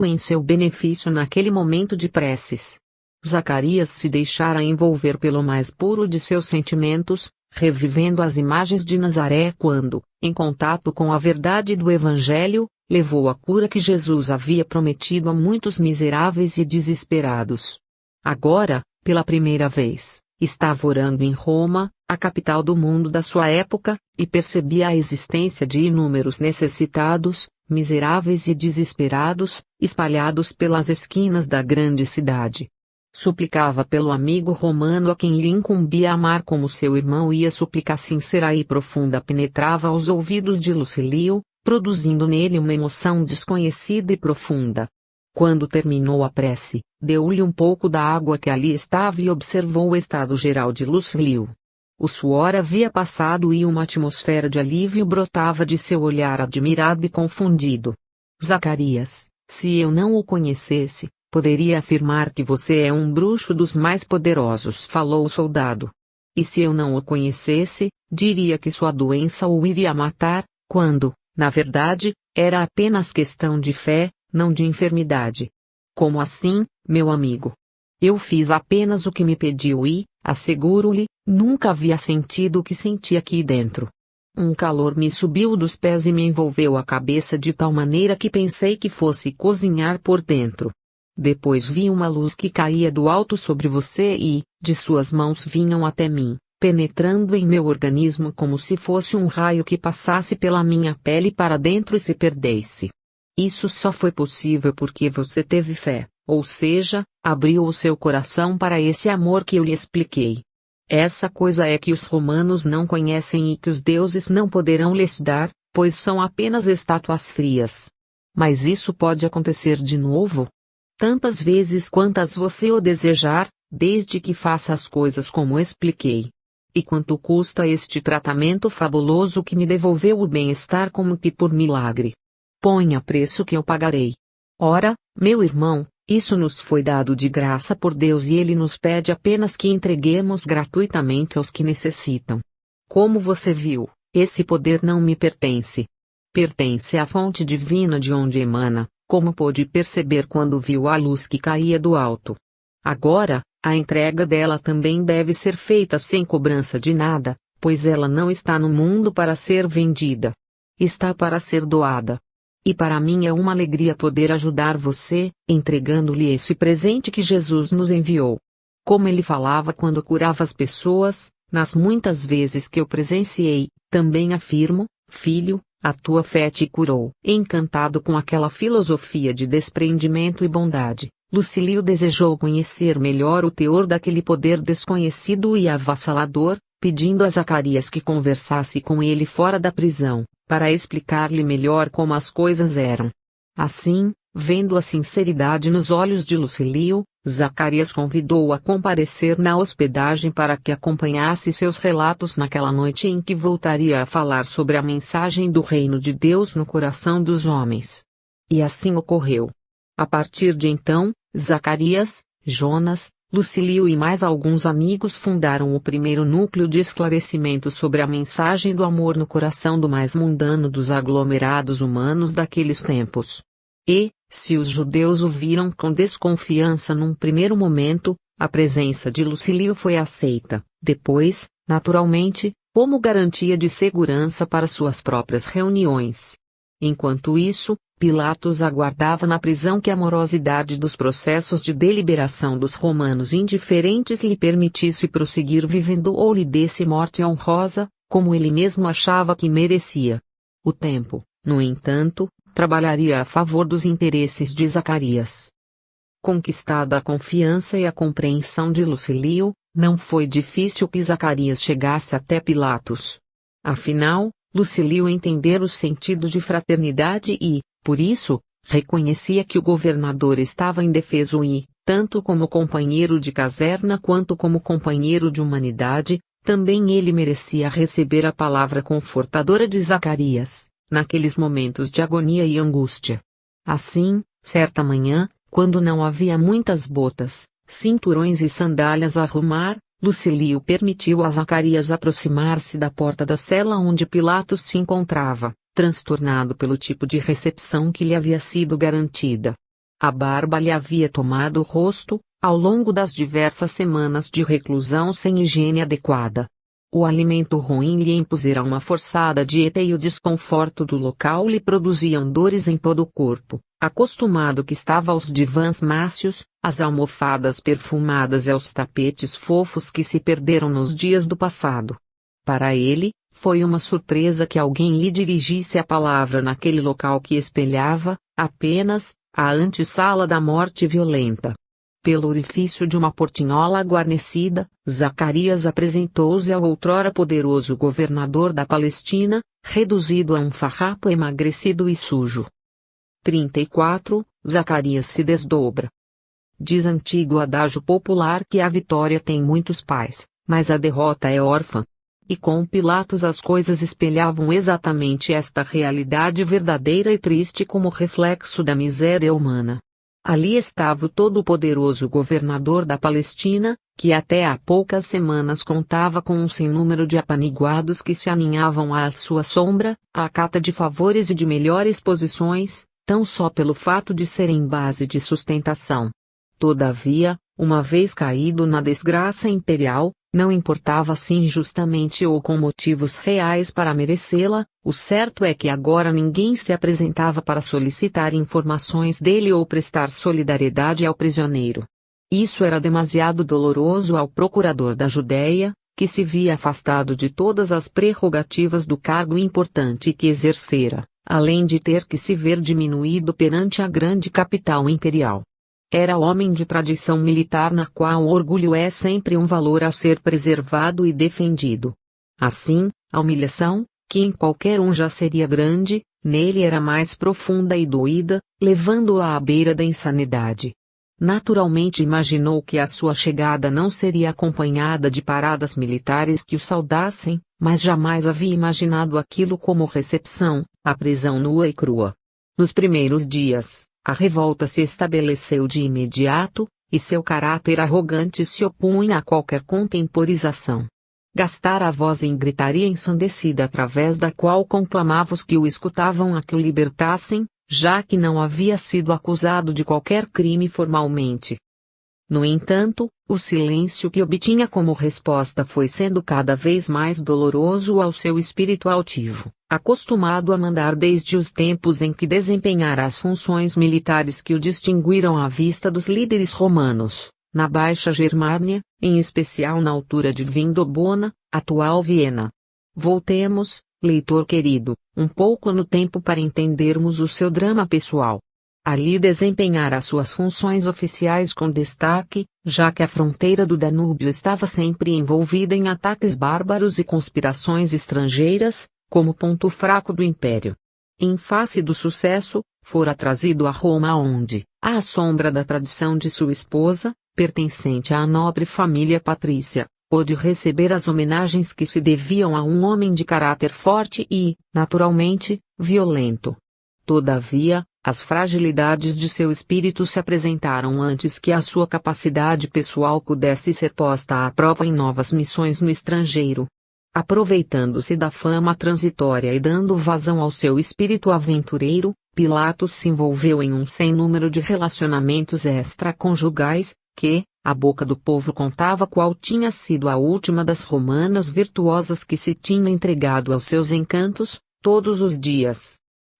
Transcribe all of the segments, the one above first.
em seu benefício naquele momento de preces. Zacarias se deixara envolver pelo mais puro de seus sentimentos, revivendo as imagens de Nazaré quando, em contato com a verdade do Evangelho, levou a cura que Jesus havia prometido a muitos miseráveis e desesperados. Agora, pela primeira vez, estava orando em Roma, a capital do mundo da sua época, e percebia a existência de inúmeros necessitados, miseráveis e desesperados, espalhados pelas esquinas da grande cidade. Suplicava pelo amigo romano a quem lhe incumbia amar como seu irmão, e a súplica sincera e profunda penetrava aos ouvidos de Lucilio, produzindo nele uma emoção desconhecida e profunda. Quando terminou a prece, deu-lhe um pouco da água que ali estava e observou o estado geral de Lucilio. O suor havia passado e uma atmosfera de alívio brotava de seu olhar admirado e confundido. Zacarias, se eu não o conhecesse, poderia afirmar que você é um bruxo dos mais poderosos, falou o soldado. E se eu não o conhecesse, diria que sua doença o iria matar, quando, na verdade, era apenas questão de fé, não de enfermidade. Como assim, meu amigo? Eu fiz apenas o que me pediu e, asseguro-lhe, nunca havia sentido o que senti aqui dentro. Um calor me subiu dos pés e me envolveu a cabeça de tal maneira que pensei que fosse cozinhar por dentro. Depois vi uma luz que caía do alto sobre você e, de suas mãos vinham até mim, penetrando em meu organismo como se fosse um raio que passasse pela minha pele para dentro e se perdesse. Isso só foi possível porque você teve fé, ou seja, abriu o seu coração para esse amor que eu lhe expliquei. Essa coisa é que os romanos não conhecem e que os deuses não poderão lhes dar, pois são apenas estátuas frias. Mas isso pode acontecer de novo? Tantas vezes quantas você o desejar, desde que faça as coisas como expliquei. E quanto custa este tratamento fabuloso que me devolveu o bem-estar como que por milagre? Ponha preço que eu pagarei. Ora, meu irmão, isso nos foi dado de graça por Deus e Ele nos pede apenas que entreguemos gratuitamente aos que necessitam. Como você viu, esse poder não me pertence. Pertence à fonte divina de onde emana, como pôde perceber quando viu a luz que caía do alto. Agora, a entrega dela também deve ser feita sem cobrança de nada, pois ela não está no mundo para ser vendida. Está para ser doada. E para mim é uma alegria poder ajudar você, entregando-lhe esse presente que Jesus nos enviou. Como ele falava quando curava as pessoas, nas muitas vezes que eu presenciei, também afirmo, filho, a tua fé te curou. Encantado com aquela filosofia de desprendimento e bondade, Lucilio desejou conhecer melhor o teor daquele poder desconhecido e avassalador, pedindo a Zacarias que conversasse com ele fora da prisão, para explicar-lhe melhor como as coisas eram. Assim, vendo a sinceridade nos olhos de Lucilio, Zacarias convidou-o a comparecer na hospedagem para que acompanhasse seus relatos naquela noite em que voltaria a falar sobre a mensagem do reino de Deus no coração dos homens. E assim ocorreu. A partir de então, Zacarias, Jonas, Lucilio e mais alguns amigos fundaram o primeiro núcleo de esclarecimento sobre a mensagem do amor no coração do mais mundano dos aglomerados humanos daqueles tempos. E, se os judeus o viram com desconfiança num primeiro momento, a presença de Lucilio foi aceita, depois, naturalmente, como garantia de segurança para suas próprias reuniões. Enquanto isso, Pilatos aguardava na prisão que a morosidade dos processos de deliberação dos romanos indiferentes lhe permitisse prosseguir vivendo ou lhe desse morte honrosa, como ele mesmo achava que merecia. O tempo, no entanto, trabalharia a favor dos interesses de Zacarias. Conquistada a confiança e a compreensão de Lucilio, não foi difícil que Zacarias chegasse até Pilatos. Afinal, Lucilio entendera o sentido de fraternidade e, por isso, reconhecia que o governador estava indefeso e, tanto como companheiro de caserna quanto como companheiro de humanidade, também ele merecia receber a palavra confortadora de Zacarias, naqueles momentos de agonia e angústia. Assim, certa manhã, quando não havia muitas botas, cinturões e sandálias a arrumar, Lucilio permitiu a Zacarias aproximar-se da porta da cela onde Pilatos se encontrava, transtornado pelo tipo de recepção que lhe havia sido garantida. A barba lhe havia tomado o rosto, ao longo das diversas semanas de reclusão sem higiene adequada. O alimento ruim lhe impusera uma forçada dieta e o desconforto do local lhe produziam dores em todo o corpo. Acostumado que estava aos divãs mácios, às almofadas perfumadas e aos tapetes fofos que se perderam nos dias do passado. Para ele, foi uma surpresa que alguém lhe dirigisse a palavra naquele local que espelhava, apenas, a antessala da morte violenta. Pelo orifício de uma portinhola guarnecida, Zacarias apresentou-se ao outrora poderoso governador da Palestina, reduzido a um farrapo emagrecido e sujo. 34. Zacarias se desdobra. Diz antigo adágio popular que a vitória tem muitos pais, mas a derrota é órfã. E com Pilatos as coisas espelhavam exatamente esta realidade verdadeira e triste como reflexo da miséria humana. Ali estava o todo-poderoso governador da Palestina, que até há poucas semanas contava com um sem número de apaniguados que se aninhavam à sua sombra, à cata de favores e de melhores posições, tão só pelo fato de serem base de sustentação. Todavia, uma vez caído na desgraça imperial, não importava se injustamente ou com motivos reais para merecê-la, o certo é que agora ninguém se apresentava para solicitar informações dele ou prestar solidariedade ao prisioneiro. Isso era demasiado doloroso ao procurador da Judéia, que se via afastado de todas as prerrogativas do cargo importante que exercera, além de ter que se ver diminuído perante a grande capital imperial. Era homem de tradição militar na qual o orgulho é sempre um valor a ser preservado e defendido. Assim, a humilhação, que em qualquer um já seria grande, nele era mais profunda e doída, levando-o à beira da insanidade. Naturalmente imaginou que a sua chegada não seria acompanhada de paradas militares que o saudassem, mas jamais havia imaginado aquilo como recepção, a prisão nua e crua. Nos primeiros dias, a revolta se estabeleceu de imediato, e seu caráter arrogante se opunha a qualquer contemporização. Gastara a voz em gritaria ensandecida através da qual conclamava os que o escutavam a que o libertassem, já que não havia sido acusado de qualquer crime formalmente. No entanto, o silêncio que obtinha como resposta foi sendo cada vez mais doloroso ao seu espírito altivo, acostumado a mandar desde os tempos em que desempenhara as funções militares que o distinguiram à vista dos líderes romanos, na Baixa Germânia, em especial na altura de Vindobona, atual Viena. Voltemos, leitor querido, um pouco no tempo para entendermos o seu drama pessoal. Ali desempenhara suas funções oficiais com destaque, já que a fronteira do Danúbio estava sempre envolvida em ataques bárbaros e conspirações estrangeiras, como ponto fraco do império. Em face do sucesso, fora trazido a Roma onde, à sombra da tradição de sua esposa, pertencente à nobre família patrícia, pôde receber as homenagens que se deviam a um homem de caráter forte e, naturalmente, violento. Todavia, as fragilidades de seu espírito se apresentaram antes que a sua capacidade pessoal pudesse ser posta à prova em novas missões no estrangeiro. Aproveitando-se da fama transitória e dando vazão ao seu espírito aventureiro, Pilatos se envolveu em um sem número de relacionamentos extraconjugais, que, a boca do povo contava qual tinha sido a última das romanas virtuosas que se tinha entregado aos seus encantos, todos os dias.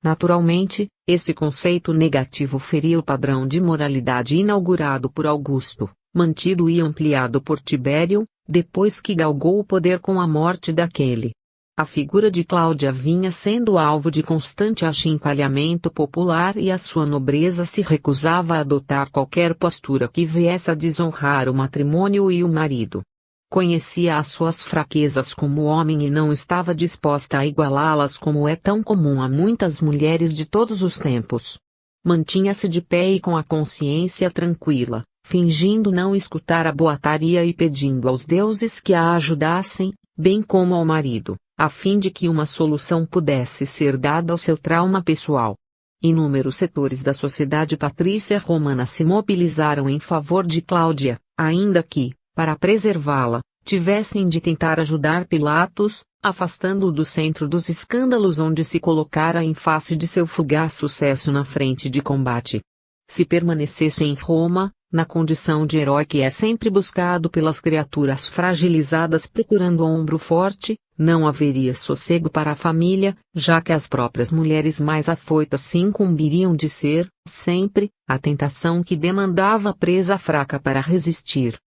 Naturalmente, esse conceito negativo feria o padrão de moralidade inaugurado por Augusto, mantido e ampliado por Tibério, depois que galgou o poder com a morte daquele. A figura de Cláudia vinha sendo alvo de constante achincalhamento popular e a sua nobreza se recusava a adotar qualquer postura que viesse a desonrar o matrimônio e o marido. Conhecia as suas fraquezas como homem e não estava disposta a igualá-las como é tão comum a muitas mulheres de todos os tempos. Mantinha-se de pé e com a consciência tranquila, fingindo não escutar a boataria e pedindo aos deuses que a ajudassem, bem como ao marido, a fim de que uma solução pudesse ser dada ao seu trauma pessoal. Inúmeros setores da sociedade patrícia romana se mobilizaram em favor de Cláudia, ainda que, para preservá-la, tivessem de tentar ajudar Pilatos, afastando-o do centro dos escândalos onde se colocara em face de seu fugaz sucesso na frente de combate. se permanecesse em Roma, na condição de herói que é sempre buscado pelas criaturas fragilizadas procurando ombro forte, não haveria sossego para a família, já que as próprias mulheres mais afoitas se incumbiriam de ser, sempre, a tentação que demandava a presa fraca para resistir.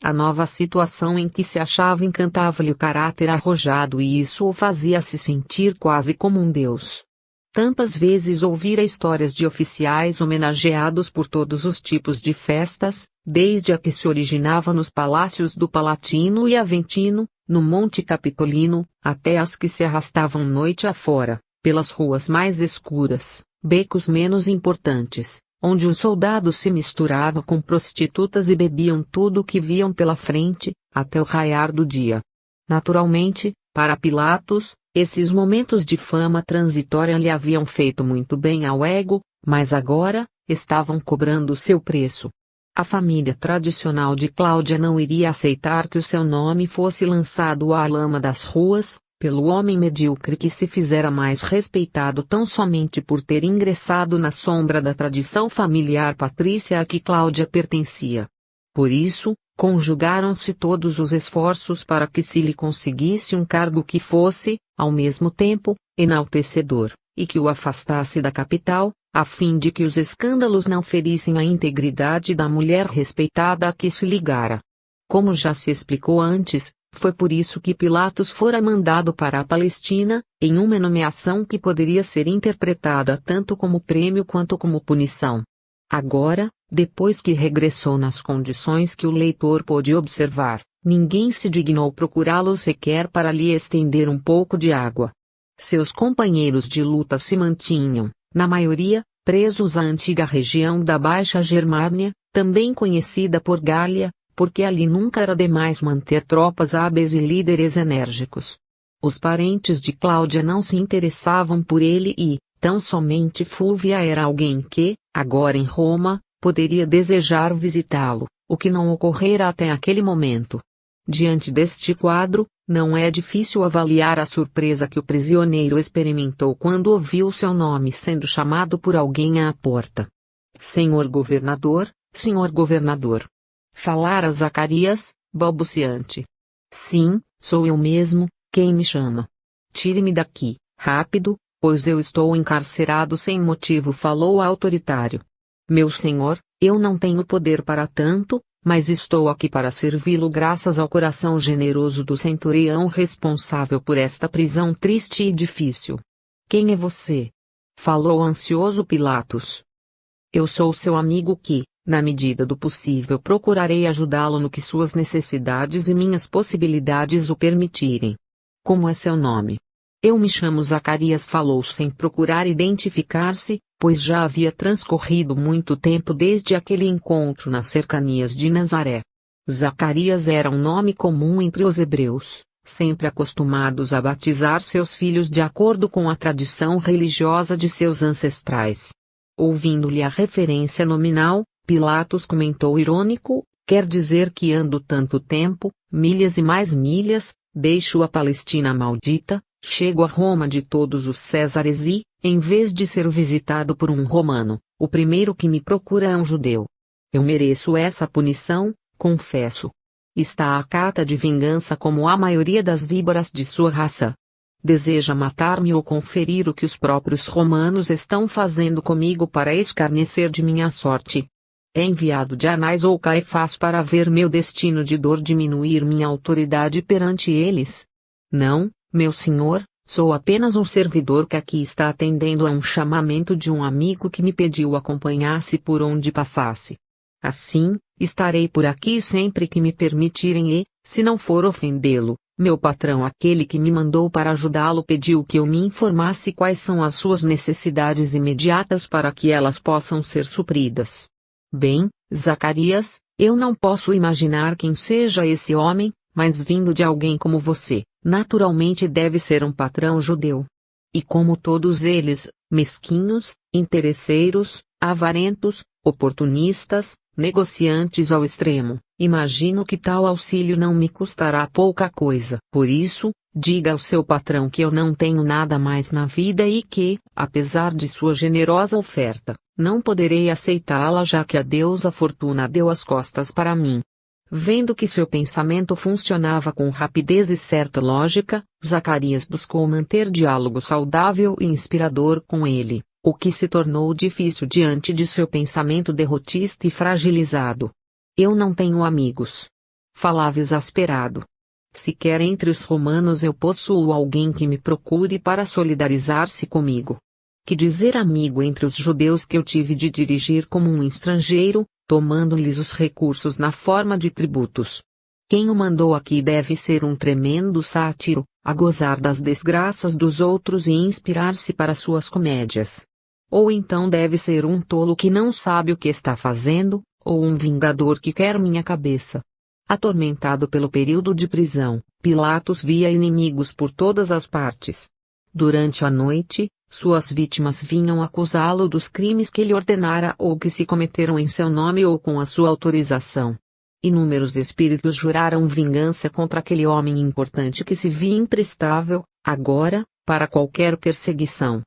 A nova situação em que se achava encantava-lhe o caráter arrojado e isso o fazia se sentir quase como um deus. Tantas vezes ouvira histórias de oficiais homenageados por todos os tipos de festas, desde a que se originava nos palácios do Palatino e Aventino, no Monte Capitolino, até as que se arrastavam noite afora, pelas ruas mais escuras, becos menos importantes, onde os soldados se misturavam com prostitutas e bebiam tudo o que viam pela frente, até o raiar do dia. Naturalmente, para Pilatos, esses momentos de fama transitória lhe haviam feito muito bem ao ego, mas agora, estavam cobrando seu preço. A família tradicional de Cláudia não iria aceitar que o seu nome fosse lançado à lama das ruas, pelo homem medíocre que se fizera mais respeitado tão somente por ter ingressado na sombra da tradição familiar patrícia a que Cláudia pertencia. Por isso, conjugaram-se todos os esforços para que se lhe conseguisse um cargo que fosse, ao mesmo tempo, enaltecedor, e que o afastasse da capital, a fim de que os escândalos não ferissem a integridade da mulher respeitada a que se ligara. Como já se explicou antes, foi por isso que Pilatos fora mandado para a Palestina, em uma nomeação que poderia ser interpretada tanto como prêmio quanto como punição. Agora, depois que regressou nas condições que o leitor pôde observar, ninguém se dignou procurá-lo sequer para lhe estender um pouco de água. Seus companheiros de luta se mantinham, na maioria, presos à antiga região da Baixa Germânia, também conhecida por Gália, porque ali nunca era demais manter tropas hábeis e líderes enérgicos. Os parentes de Cláudia não se interessavam por ele e, tão somente Fúvia era alguém que, agora em Roma, poderia desejar visitá-lo, o que não ocorrera até aquele momento. Diante deste quadro, não é difícil avaliar a surpresa que o prisioneiro experimentou quando ouviu seu nome sendo chamado por alguém à porta. Senhor governador, senhor governador. Falara Zacarias, balbuciante. Sim, sou eu mesmo, quem me chama? Tire-me daqui, rápido, pois eu estou encarcerado sem motivo, falou o autoritário. Meu senhor, eu não tenho poder para tanto, mas estou aqui para servi-lo graças ao coração generoso do centurião responsável por esta prisão triste e difícil. Quem é você? Falou ansioso Pilatos. Eu sou seu amigo que, na medida do possível, procurarei ajudá-lo no que suas necessidades e minhas possibilidades o permitirem. Como é seu nome? Eu me chamo Zacarias, falou sem procurar identificar-se, pois já havia transcorrido muito tempo desde aquele encontro nas cercanias de Nazaré. Zacarias era um nome comum entre os hebreus, sempre acostumados a batizar seus filhos de acordo com a tradição religiosa de seus ancestrais. Ouvindo-lhe a referência nominal, Pilatos comentou irônico, quer dizer que ando tanto tempo, milhas e mais milhas, deixo a Palestina maldita, chego a Roma de todos os Césares e, em vez de ser visitado por um romano, o primeiro que me procura é um judeu. Eu mereço essa punição, confesso. Está à cata de vingança como a maioria das víboras de sua raça. Deseja matar-me ou conferir o que os próprios romanos estão fazendo comigo para escarnecer de minha sorte. É enviado de Anás ou Caifás para ver meu destino de dor diminuir minha autoridade perante eles? Não, meu senhor, sou apenas um servidor que aqui está atendendo a um chamamento de um amigo que me pediu acompanhasse por onde passasse. Assim, estarei por aqui sempre que me permitirem e, se não for ofendê-lo, meu patrão, aquele que me mandou para ajudá-lo, pediu que eu me informasse quais são as suas necessidades imediatas para que elas possam ser supridas. Bem, Zacarias, eu não posso imaginar quem seja esse homem, mas vindo de alguém como você, naturalmente deve ser um patrão judeu. E como todos eles, mesquinhos, interesseiros, avarentos, oportunistas, negociantes ao extremo, imagino que tal auxílio não me custará pouca coisa. Por isso, diga ao seu patrão que eu não tenho nada mais na vida e que, apesar de sua generosa oferta, não poderei aceitá-la já que a deusa Fortuna deu as costas para mim. Vendo que seu pensamento funcionava com rapidez e certa lógica, Zacarias buscou manter diálogo saudável e inspirador com ele, o que se tornou difícil diante de seu pensamento derrotista e fragilizado. Eu não tenho amigos. Falava exasperado. Sequer entre os romanos eu possuo alguém que me procure para solidarizar-se comigo. Que dizer amigo entre os judeus que eu tive de dirigir como um estrangeiro, tomando-lhes os recursos na forma de tributos. Quem o mandou aqui deve ser um tremendo sátiro, a gozar das desgraças dos outros e inspirar-se para suas comédias. Ou então deve ser um tolo que não sabe o que está fazendo, ou um vingador que quer minha cabeça. Atormentado pelo período de prisão, Pilatos via inimigos por todas as partes. Durante a noite, suas vítimas vinham acusá-lo dos crimes que ele ordenara ou que se cometeram em seu nome ou com a sua autorização. Inúmeros espíritos juraram vingança contra aquele homem importante que se via imprestável, agora, para qualquer perseguição.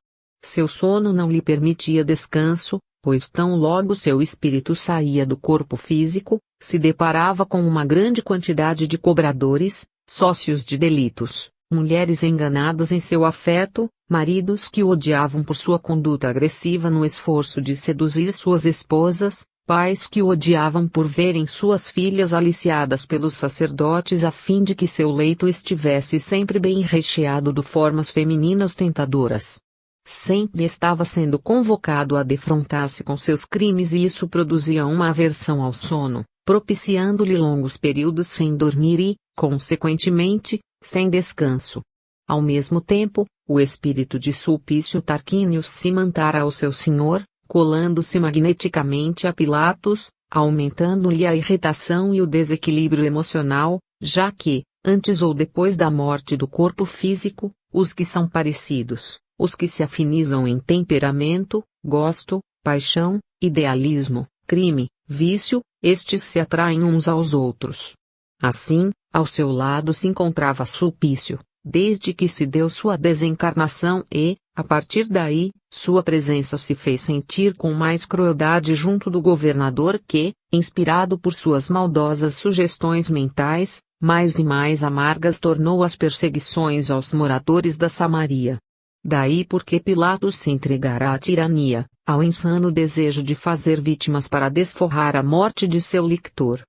Seu sono não lhe permitia descanso, pois tão logo seu espírito saía do corpo físico, se deparava com uma grande quantidade de cobradores, sócios de delitos, mulheres enganadas em seu afeto, maridos que o odiavam por sua conduta agressiva no esforço de seduzir suas esposas, pais que o odiavam por verem suas filhas aliciadas pelos sacerdotes a fim de que seu leito estivesse sempre bem recheado de formas femininas tentadoras. Sempre estava sendo convocado a defrontar-se com seus crimes e isso produzia uma aversão ao sono, propiciando-lhe longos períodos sem dormir e, consequentemente, sem descanso. Ao mesmo tempo, o espírito de Sulpício Tarquínios se mantara ao seu senhor, colando-se magneticamente a Pilatos, aumentando-lhe a irritação e o desequilíbrio emocional, já que, antes ou depois da morte do corpo físico, os que são parecidos, os que se afinizam em temperamento, gosto, paixão, idealismo, crime, vício, estes se atraem uns aos outros. Assim, ao seu lado se encontrava Sulpício, desde que se deu sua desencarnação e, a partir daí, sua presença se fez sentir com mais crueldade junto do governador que, inspirado por suas maldosas sugestões mentais, mais e mais amargas tornou as perseguições aos moradores da Samaria. Daí porque Pilatos se entregara à tirania, ao insano desejo de fazer vítimas para desforrar a morte de seu lictor.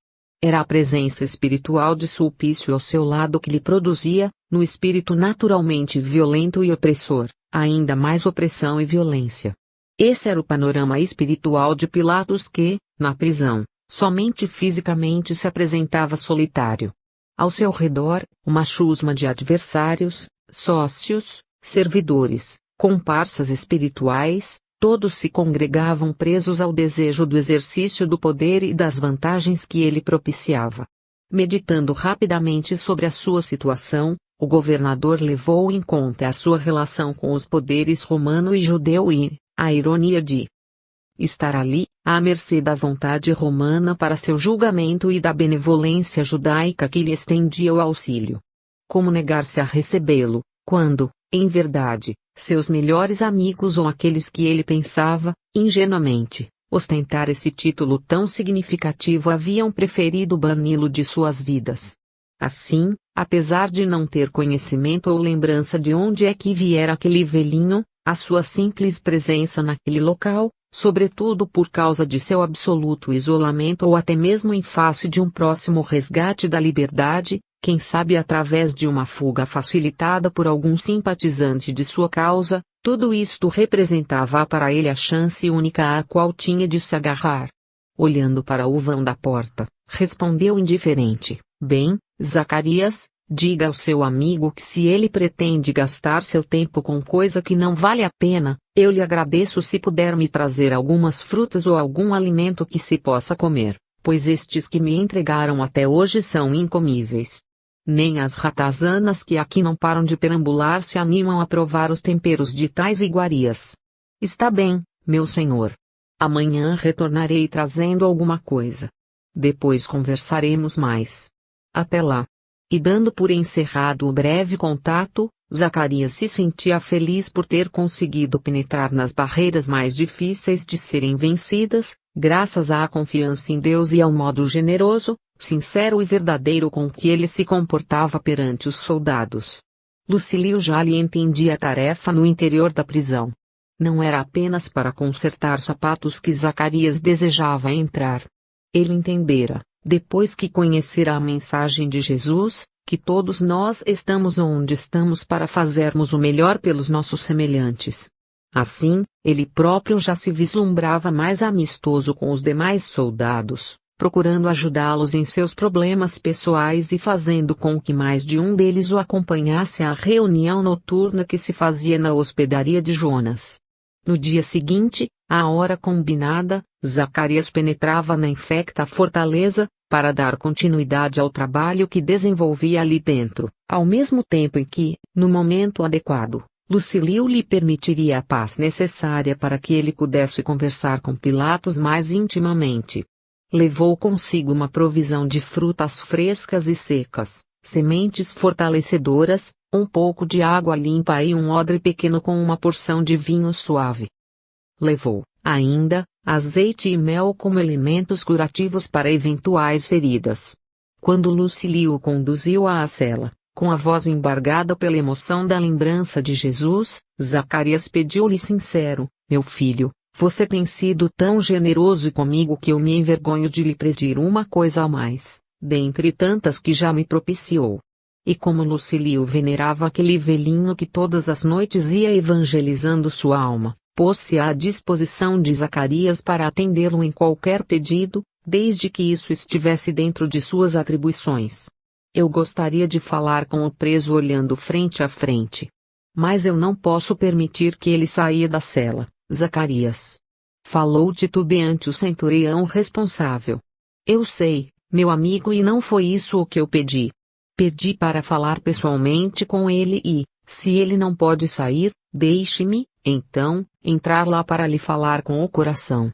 Era a presença espiritual de Sulpício ao seu lado que lhe produzia, no espírito naturalmente violento e opressor, ainda mais opressão e violência. Esse era o panorama espiritual de Pilatos que, na prisão, somente fisicamente se apresentava solitário. Ao seu redor, uma chusma de adversários, sócios, servidores, comparsas espirituais, todos se congregavam presos ao desejo do exercício do poder e das vantagens que ele propiciava. Meditando rapidamente sobre a sua situação, o governador levou em conta a sua relação com os poderes romano e judeu e, a ironia de estar ali, à mercê da vontade romana para seu julgamento e da benevolência judaica que lhe estendia o auxílio. Como negar-se a recebê-lo, quando, em verdade, seus melhores amigos ou aqueles que ele pensava, ingenuamente, ostentar esse título tão significativo haviam preferido bani-lo de suas vidas. Assim, apesar de não ter conhecimento ou lembrança de onde é que viera aquele velhinho, a sua simples presença naquele local, sobretudo por causa de seu absoluto isolamento ou até mesmo em face de um próximo resgate da liberdade, quem sabe através de uma fuga facilitada por algum simpatizante de sua causa, tudo isto representava para ele a chance única à qual tinha de se agarrar. Olhando para o vão da porta, respondeu indiferente: "Bem, Zacarias, diga ao seu amigo que se ele pretende gastar seu tempo com coisa que não vale a pena, eu lhe agradeço se puder me trazer algumas frutas ou algum alimento que se possa comer, pois estes que me entregaram até hoje são incomíveis. Nem as ratazanas que aqui não param de perambular se animam a provar os temperos de tais iguarias. Está bem, meu senhor. Amanhã retornarei trazendo alguma coisa. Depois conversaremos mais. Até lá." E dando por encerrado o breve contato, Zacarias se sentia feliz por ter conseguido penetrar nas barreiras mais difíceis de serem vencidas, graças à confiança em Deus e ao modo generoso, sincero e verdadeiro com que ele se comportava perante os soldados. Lucílio já lhe entendia a tarefa no interior da prisão. Não era apenas para consertar sapatos que Zacarias desejava entrar. Ele entendera, depois que conhecera a mensagem de Jesus, que todos nós estamos onde estamos para fazermos o melhor pelos nossos semelhantes. Assim, ele próprio já se vislumbrava mais amistoso com os demais soldados, procurando ajudá-los em seus problemas pessoais e fazendo com que mais de um deles o acompanhasse à reunião noturna que se fazia na hospedaria de Jonas. No dia seguinte, à hora combinada, Zacarias penetrava na infecta fortaleza, para dar continuidade ao trabalho que desenvolvia ali dentro, ao mesmo tempo em que, no momento adequado, Lucílio lhe permitiria a paz necessária para que ele pudesse conversar com Pilatos mais intimamente. Levou consigo uma provisão de frutas frescas e secas, sementes fortalecedoras, um pouco de água limpa e um odre pequeno com uma porção de vinho suave. Levou, ainda, azeite e mel como elementos curativos para eventuais feridas. Quando Lucílio o conduziu à cela, com a voz embargada pela emoção da lembrança de Jesus, Zacarias pediu-lhe sincero: meu filho, você tem sido tão generoso comigo que eu me envergonho de lhe pedir uma coisa a mais, dentre tantas que já me propiciou. E como Lucílio venerava aquele velhinho que todas as noites ia evangelizando sua alma, pôs-se à disposição de Zacarias para atendê-lo em qualquer pedido, desde que isso estivesse dentro de suas atribuições. Eu gostaria de falar com o preso olhando frente a frente. Mas eu não posso permitir que ele saia da cela, Zacarias. Falou titubeante o centurião responsável. Eu sei, meu amigo, e não foi isso o que eu pedi. Pedi para falar pessoalmente com ele e, se ele não pode sair, deixe-me, então, entrar lá para lhe falar com o coração.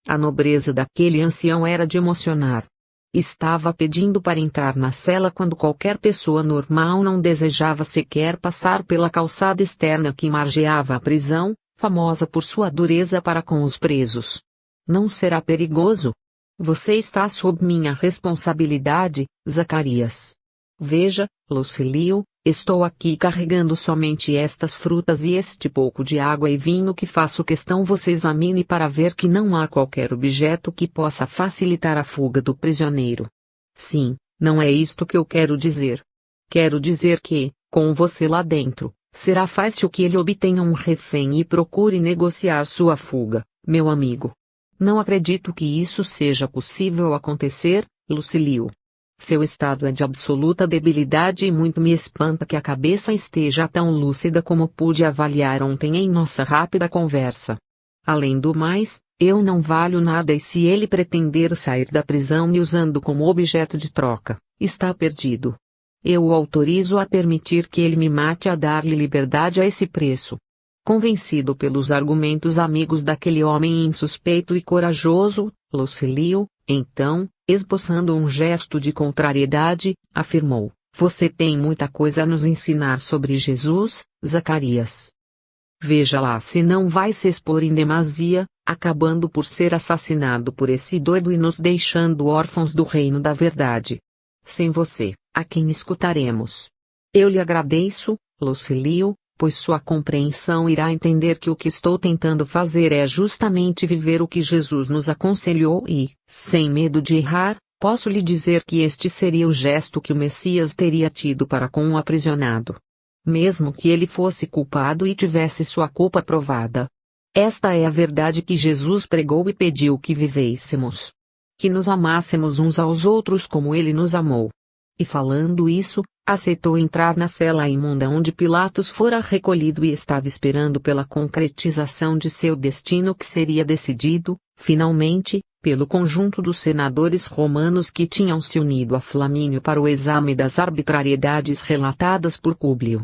A nobreza daquele ancião era de emocionar. Estava pedindo para entrar na cela quando qualquer pessoa normal não desejava sequer passar pela calçada externa que margeava a prisão, famosa por sua dureza para com os presos. Não será perigoso? Você está sob minha responsabilidade, Zacarias. Veja, Lucílio, estou aqui carregando somente estas frutas e este pouco de água e vinho que faço questão você examine para ver que não há qualquer objeto que possa facilitar a fuga do prisioneiro. Sim, não é isto que eu quero dizer. Quero dizer que, com você lá dentro, será fácil que ele obtenha um refém e procure negociar sua fuga, meu amigo. Não acredito que isso seja possível acontecer, Lucílio. Seu estado é de absoluta debilidade e muito me espanta que a cabeça esteja tão lúcida como pude avaliar ontem em nossa rápida conversa. Além do mais, eu não valho nada e se ele pretender sair da prisão me usando como objeto de troca, está perdido. Eu o autorizo a permitir que ele me mate a dar-lhe liberdade a esse preço. Convencido pelos argumentos amigos daquele homem insuspeito e corajoso, Lucílio, então, esboçando um gesto de contrariedade, afirmou: você tem muita coisa a nos ensinar sobre Jesus, Zacarias. Veja lá se não vai se expor em demasia, acabando por ser assassinado por esse doido e nos deixando órfãos do reino da verdade. Sem você, a quem escutaremos? Eu lhe agradeço, Lucílio, pois sua compreensão irá entender que o que estou tentando fazer é justamente viver o que Jesus nos aconselhou e, sem medo de errar, posso lhe dizer que este seria o gesto que o Messias teria tido para com um aprisionado. Mesmo que ele fosse culpado e tivesse sua culpa provada. Esta é a verdade que Jesus pregou e pediu que vivêssemos. Que nos amássemos uns aos outros como ele nos amou. E falando isso, aceitou entrar na cela imunda onde Pilatos fora recolhido e estava esperando pela concretização de seu destino que seria decidido, finalmente, pelo conjunto dos senadores romanos que tinham se unido a Flamínio para o exame das arbitrariedades relatadas por Públio.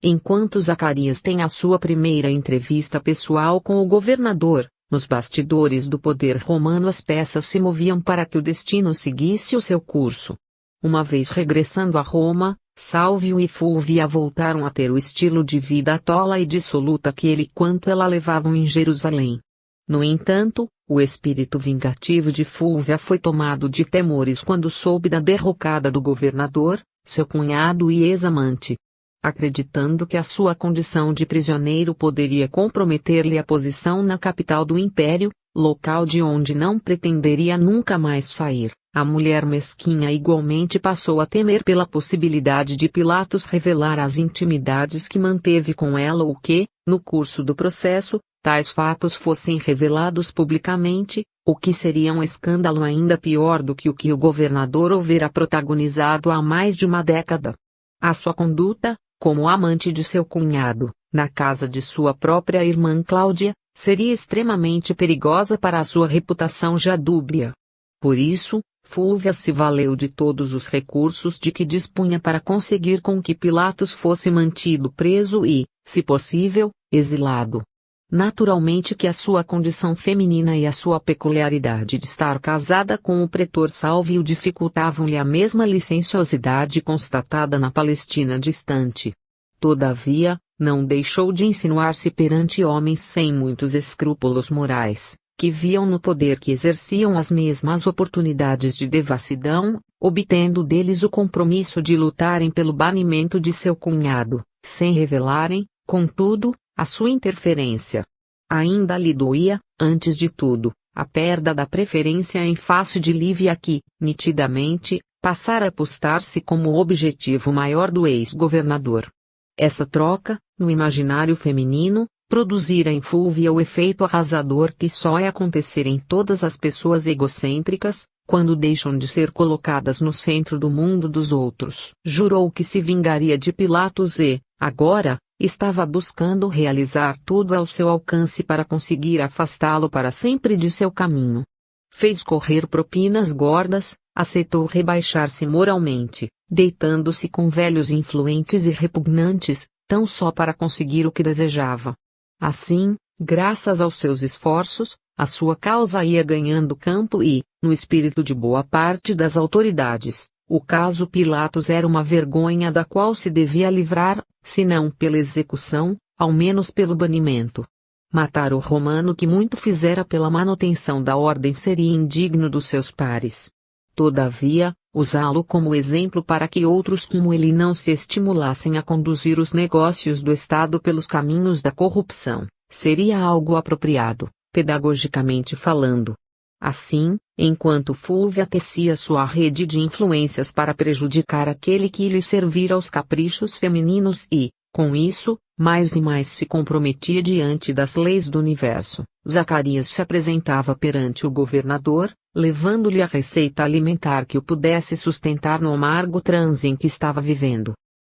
Enquanto Zacarias tem a sua primeira entrevista pessoal com o governador, nos bastidores do poder romano as peças se moviam para que o destino seguisse o seu curso. uma vez regressando a Roma, Sálvio e Fúlvia voltaram a ter o estilo de vida tola e dissoluta que ele quanto ela levavam em Jerusalém. No entanto, o espírito vingativo de Fúlvia foi tomado de temores quando soube da derrocada do governador, seu cunhado e ex-amante. Acreditando que a sua condição de prisioneiro poderia comprometer-lhe a posição na capital do império, local de onde não pretenderia nunca mais sair, a mulher mesquinha igualmente passou a temer pela possibilidade de Pilatos revelar as intimidades que manteve com ela ou que, no curso do processo, tais fatos fossem revelados publicamente, o que seria um escândalo ainda pior do que o que o governador houvera protagonizado há mais de uma década. A sua conduta, como amante de seu cunhado, na casa de sua própria irmã Cláudia, seria extremamente perigosa para a sua reputação já dúbia. Por isso, Fúlvia se valeu de todos os recursos de que dispunha para conseguir com que Pilatos fosse mantido preso e, se possível, exilado. Naturalmente que a sua condição feminina e a sua peculiaridade de estar casada com o pretor Sálvio dificultavam-lhe a mesma licenciosidade constatada na Palestina distante. Todavia, não deixou de insinuar-se perante homens sem muitos escrúpulos morais, que viam no poder que exerciam as mesmas oportunidades de devassidão, obtendo deles o compromisso de lutarem pelo banimento de seu cunhado, sem revelarem, contudo, a sua interferência. Ainda lhe doía, antes de tudo, a perda da preferência em face de Lívia que, nitidamente, passara a postar-se como o objetivo maior do ex-governador. Essa troca, no imaginário feminino, produzira em Fúlvia o efeito arrasador que só é acontecer em todas as pessoas egocêntricas, quando deixam de ser colocadas no centro do mundo dos outros. Jurou que se vingaria de Pilatos e, agora, estava buscando realizar tudo ao seu alcance para conseguir afastá-lo para sempre de seu caminho. Fez correr propinas gordas, aceitou rebaixar-se moralmente, deitando-se com velhos influentes e repugnantes, tão só para conseguir o que desejava. Assim, graças aos seus esforços, a sua causa ia ganhando campo e, no espírito de boa parte das autoridades, o caso Pilatos era uma vergonha da qual se devia livrar, se não pela execução, ao menos pelo banimento. Matar o romano que muito fizera pela manutenção da ordem seria indigno dos seus pares. Todavia, usá-lo como exemplo para que outros como ele não se estimulassem a conduzir os negócios do Estado pelos caminhos da corrupção, seria algo apropriado, pedagogicamente falando. Assim, enquanto Fúlvia tecia sua rede de influências para prejudicar aquele que lhe servira aos caprichos femininos e, com isso, mais e mais se comprometia diante das leis do universo, Zacarias se apresentava perante o governador, levando-lhe a receita alimentar que o pudesse sustentar no amargo transe em que estava vivendo.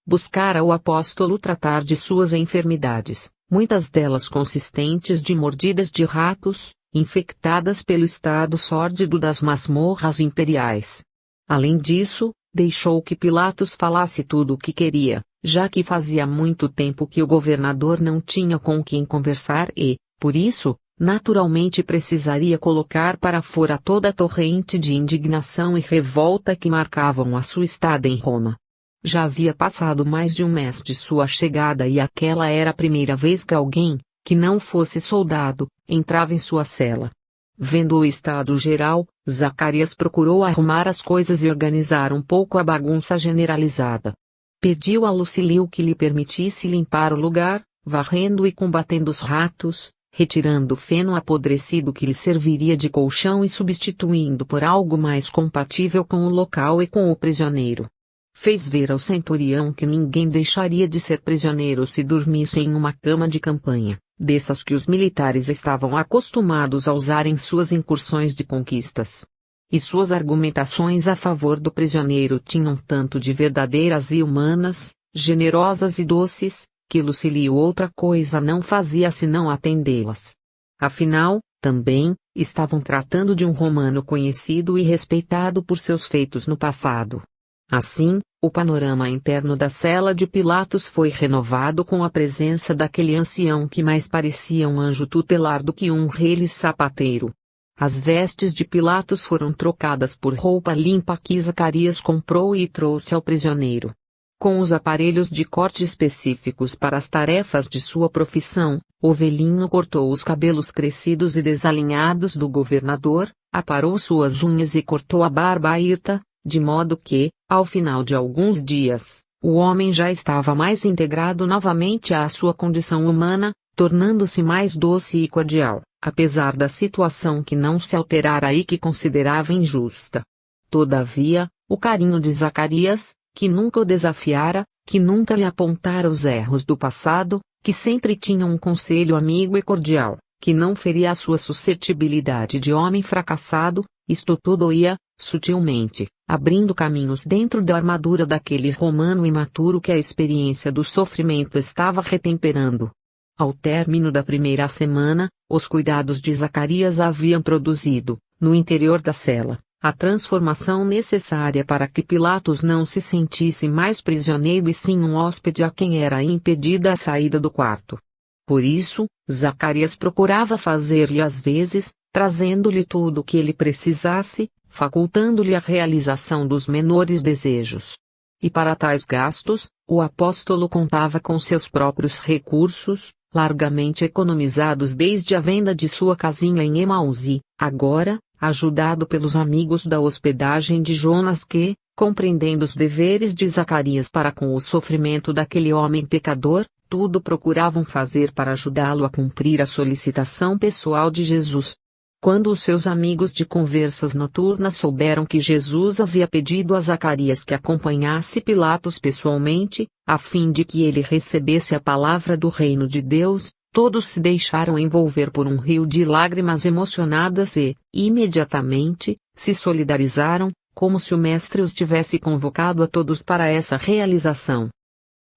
Buscara o apóstolo tratar de suas enfermidades, muitas delas consistentes de mordidas de ratos, infectadas pelo estado sórdido das masmorras imperiais. Além disso, deixou que Pilatos falasse tudo o que queria, já que fazia muito tempo que o governador não tinha com quem conversar e, por isso, naturalmente precisaria colocar para fora toda a torrente de indignação e revolta que marcavam a sua estada em Roma. Já havia passado mais de um mês de sua chegada e aquela era a primeira vez que alguém, que não fosse soldado, entrava em sua cela. Vendo o estado geral, Zacarias procurou arrumar as coisas e organizar um pouco a bagunça generalizada. Pediu a Lucilio que lhe permitisse limpar o lugar, varrendo e combatendo os ratos, retirando o feno apodrecido que lhe serviria de colchão e substituindo por algo mais compatível com o local e com o prisioneiro. Fez ver ao centurião que ninguém deixaria de ser prisioneiro se dormisse em uma cama de campanha, dessas que os militares estavam acostumados a usar em suas incursões de conquistas. E suas argumentações a favor do prisioneiro tinham tanto de verdadeiras e humanas, generosas e doces, que Lucilio outra coisa não fazia senão atendê-las. Afinal, também, estavam tratando de um romano conhecido e respeitado por seus feitos no passado. Assim, o panorama interno da cela de Pilatos foi renovado com a presença daquele ancião que mais parecia um anjo tutelar do que um reles sapateiro. As vestes de Pilatos foram trocadas por roupa limpa que Zacarias comprou e trouxe ao prisioneiro. Com os aparelhos de corte específicos para as tarefas de sua profissão, o velhinho cortou os cabelos crescidos e desalinhados do governador, aparou suas unhas e cortou a barba hirta, de modo que, ao final de alguns dias, o homem já estava mais integrado novamente à sua condição humana, tornando-se mais doce e cordial, apesar da situação que não se alterara e que considerava injusta. Todavia, o carinho de Zacarias, que nunca o desafiara, que nunca lhe apontara os erros do passado, que sempre tinha um conselho amigo e cordial, que não feria a sua suscetibilidade de homem fracassado, isto tudo ia, sutilmente, abrindo caminhos dentro da armadura daquele romano imaturo que a experiência do sofrimento estava retemperando. Ao término da primeira semana, os cuidados de Zacarias haviam produzido, no interior da cela, a transformação necessária para que Pilatos não se sentisse mais prisioneiro e sim um hóspede a quem era impedida a saída do quarto. Por isso, Zacarias procurava fazer-lhe às vezes, trazendo-lhe tudo o que ele precisasse, facultando-lhe a realização dos menores desejos. E para tais gastos, o apóstolo contava com seus próprios recursos, largamente economizados desde a venda de sua casinha em Emaús e, agora, ajudado pelos amigos da hospedagem de Jonas que, compreendendo os deveres de Zacarias para com o sofrimento daquele homem pecador, tudo procuravam fazer para ajudá-lo a cumprir a solicitação pessoal de Jesus. Quando os seus amigos de conversas noturnas souberam que Jesus havia pedido a Zacarias que acompanhasse Pilatos pessoalmente, a fim de que ele recebesse a palavra do reino de Deus, todos se deixaram envolver por um rio de lágrimas emocionadas e, imediatamente, se solidarizaram, como se o Mestre os tivesse convocado a todos para essa realização.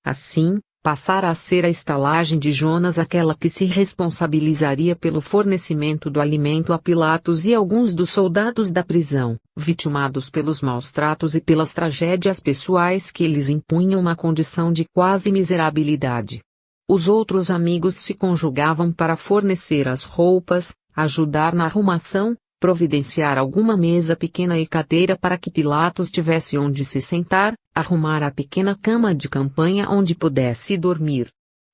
Assim, passara a ser a estalagem de Jonas aquela que se responsabilizaria pelo fornecimento do alimento a Pilatos e alguns dos soldados da prisão, vitimados pelos maus tratos e pelas tragédias pessoais que lhes impunham uma condição de quase miserabilidade. Os outros amigos se conjugavam para fornecer as roupas, ajudar na arrumação, providenciar alguma mesa pequena e cadeira para que Pilatos tivesse onde se sentar, arrumar a pequena cama de campanha onde pudesse dormir.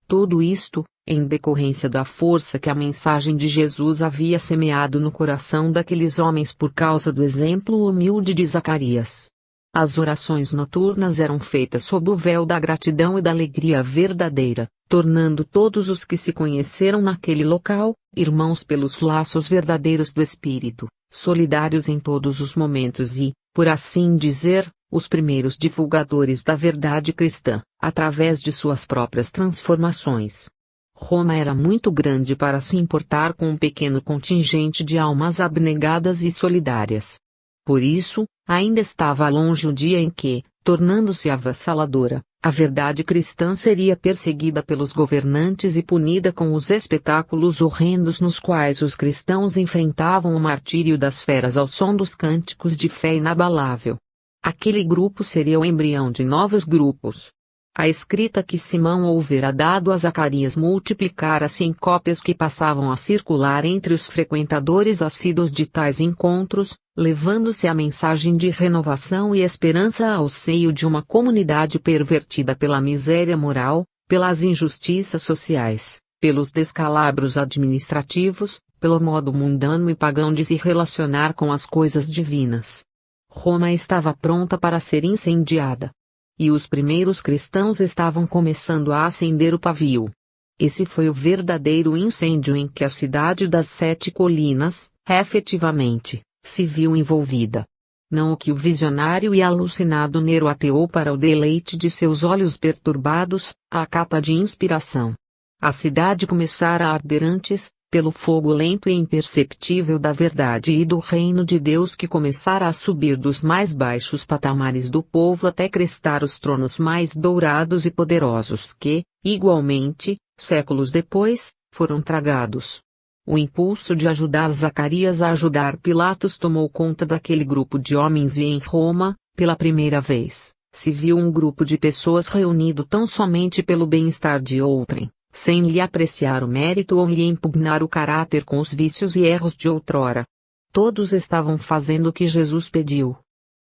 Tudo isto, em decorrência da força que a mensagem de Jesus havia semeado no coração daqueles homens por causa do exemplo humilde de Zacarias. As orações noturnas eram feitas sob o véu da gratidão e da alegria verdadeira, tornando todos os que se conheceram naquele local, irmãos pelos laços verdadeiros do Espírito, solidários em todos os momentos e, por assim dizer, os primeiros divulgadores da verdade cristã, através de suas próprias transformações. Roma era muito grande para se importar com um pequeno contingente de almas abnegadas e solidárias. Por isso, ainda estava longe o dia em que, tornando-se avassaladora, a verdade cristã seria perseguida pelos governantes e punida com os espetáculos horrendos nos quais os cristãos enfrentavam o martírio das feras ao som dos cânticos de fé inabalável. Aquele grupo seria o embrião de novos grupos. A escrita que Simão houvera dado a Zacarias multiplicara-se em cópias que passavam a circular entre os frequentadores assíduos de tais encontros, levando-se a mensagem de renovação e esperança ao seio de uma comunidade pervertida pela miséria moral, pelas injustiças sociais, pelos descalabros administrativos, pelo modo mundano e pagão de se relacionar com as coisas divinas. Roma estava pronta para ser incendiada. E os primeiros cristãos estavam começando a acender o pavio. Esse foi o verdadeiro incêndio em que a cidade das 7 colinas, efetivamente, se viu envolvida. Não o que o visionário e alucinado Nero ateou para o deleite de seus olhos perturbados, à cata de inspiração. A cidade começara a arder antes, pelo fogo lento e imperceptível da verdade e do reino de Deus que começara a subir dos mais baixos patamares do povo até crestar os tronos mais dourados e poderosos que, igualmente, séculos depois, foram tragados. O impulso de ajudar Zacarias a ajudar Pilatos tomou conta daquele grupo de homens e em Roma, pela primeira vez, se viu um grupo de pessoas reunido tão somente pelo bem-estar de outrem, sem lhe apreciar o mérito ou lhe impugnar o caráter com os vícios e erros de outrora. Todos estavam fazendo o que Jesus pediu.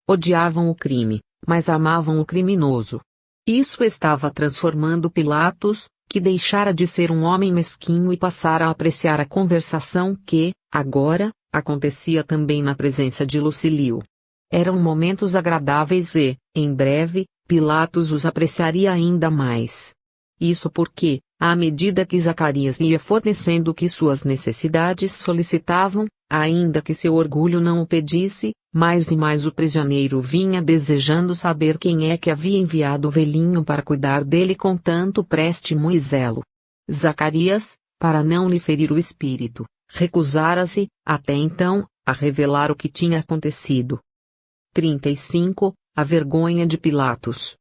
Odiavam o crime, mas amavam o criminoso. Isso estava transformando Pilatos, que deixara de ser um homem mesquinho e passara a apreciar a conversação que, agora, acontecia também na presença de Lucílio. Eram momentos agradáveis e, em breve, Pilatos os apreciaria ainda mais. Isso porque, à medida que Zacarias ia fornecendo o que suas necessidades solicitavam, ainda que seu orgulho não o pedisse, mais e mais o prisioneiro vinha desejando saber quem é que havia enviado o velhinho para cuidar dele com tanto préstimo e zelo. Zacarias, para não lhe ferir o espírito, recusara-se, até então, a revelar o que tinha acontecido. 35. A vergonha de Pilatos.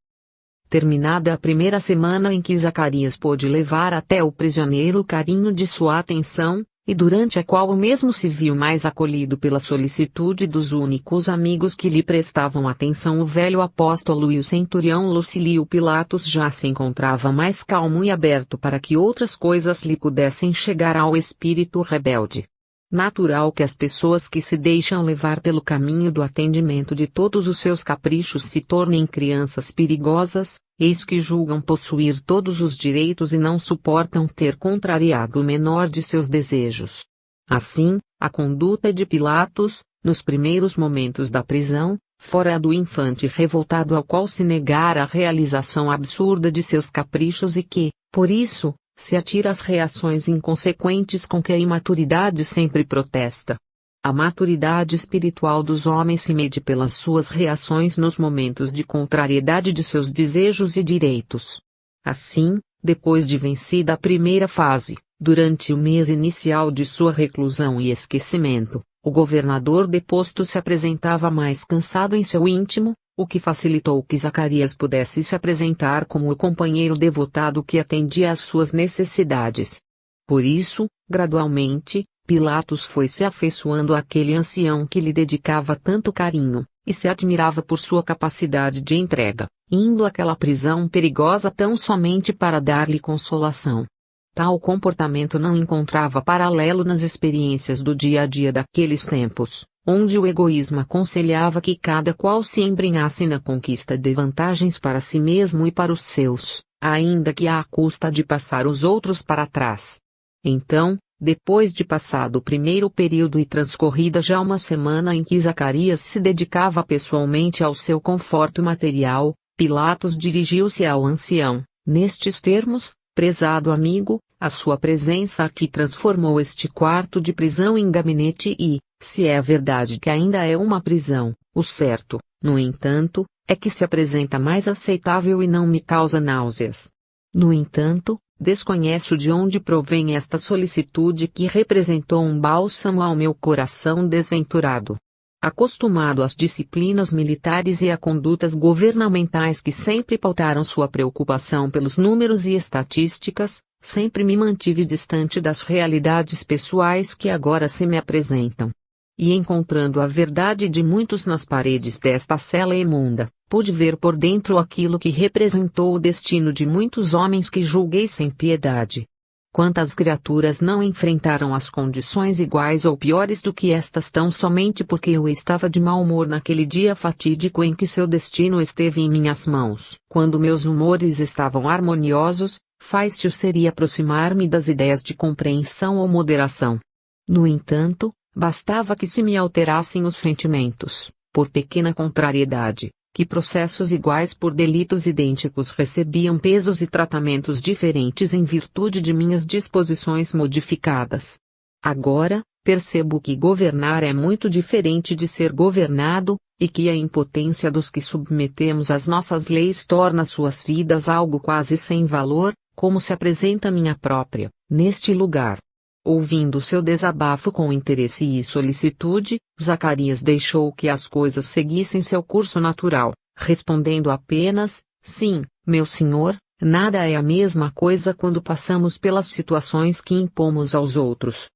Terminada a primeira semana em que Zacarias pôde levar até o prisioneiro o carinho de sua atenção, e durante a qual o mesmo se viu mais acolhido pela solicitude dos únicos amigos que lhe prestavam atenção, o velho apóstolo e o centurião Lucílio, Pilatos já se encontrava mais calmo e aberto para que outras coisas lhe pudessem chegar ao espírito rebelde. Natural que as pessoas que se deixam levar pelo caminho do atendimento de todos os seus caprichos se tornem crianças perigosas, eis que julgam possuir todos os direitos e não suportam ter contrariado o menor de seus desejos. Assim, a conduta de Pilatos, nos primeiros momentos da prisão, fora do infante revoltado ao qual se negara a realização absurda de seus caprichos e que, por isso, se atira às reações inconsequentes com que a imaturidade sempre protesta. A maturidade espiritual dos homens se mede pelas suas reações nos momentos de contrariedade de seus desejos e direitos. Assim, depois de vencida a primeira fase, durante o mês inicial de sua reclusão e esquecimento, o governador deposto se apresentava mais cansado em seu íntimo, o que facilitou que Zacarias pudesse se apresentar como o companheiro devotado que atendia às suas necessidades. Por isso, gradualmente, Pilatos foi se afeiçoando àquele ancião que lhe dedicava tanto carinho, e se admirava por sua capacidade de entrega, indo àquela prisão perigosa tão somente para dar-lhe consolação. Tal comportamento não encontrava paralelo nas experiências do dia a dia daqueles tempos, onde o egoísmo aconselhava que cada qual se embrenhasse na conquista de vantagens para si mesmo e para os seus, ainda que à custa de passar os outros para trás. Então, depois de passado o primeiro período e transcorrida já uma semana em que Zacarias se dedicava pessoalmente ao seu conforto material, Pilatos dirigiu-se ao ancião, nestes termos: prezado amigo, a sua presença aqui transformou este quarto de prisão em gabinete e, se é verdade que ainda é uma prisão, o certo, no entanto, é que se apresenta mais aceitável e não me causa náuseas. No entanto, desconheço de onde provém esta solicitude que representou um bálsamo ao meu coração desventurado. Acostumado às disciplinas militares e a condutas governamentais que sempre pautaram sua preocupação pelos números e estatísticas, sempre me mantive distante das realidades pessoais que agora se me apresentam. E encontrando a verdade de muitos nas paredes desta cela imunda, pude ver por dentro aquilo que representou o destino de muitos homens que julguei sem piedade. Quantas criaturas não enfrentaram as condições iguais ou piores do que estas tão somente porque eu estava de mau humor naquele dia fatídico em que seu destino esteve em minhas mãos. Quando meus humores estavam harmoniosos, fácil seria aproximar-me das ideias de compreensão ou moderação. No entanto, bastava que se me alterassem os sentimentos, por pequena contrariedade, que processos iguais por delitos idênticos recebiam pesos e tratamentos diferentes em virtude de minhas disposições modificadas. Agora, percebo que governar é muito diferente de ser governado, e que a impotência dos que submetemos às nossas leis torna suas vidas algo quase sem valor, como se apresenta minha própria, neste lugar. Ouvindo seu desabafo com interesse e solicitude, Zacarias deixou que as coisas seguissem seu curso natural, respondendo apenas: sim, meu senhor, nada é a mesma coisa quando passamos pelas situações que impomos aos outros.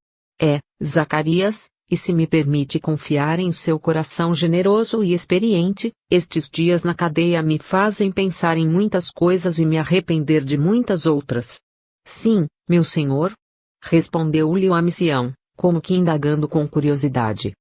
Zacarias, e se me permite confiar em seu coração generoso e experiente, estes dias na cadeia me fazem pensar em muitas coisas e me arrepender de muitas outras. Sim, meu senhor, respondeu-lhe o ancião, como que indagando com curiosidade.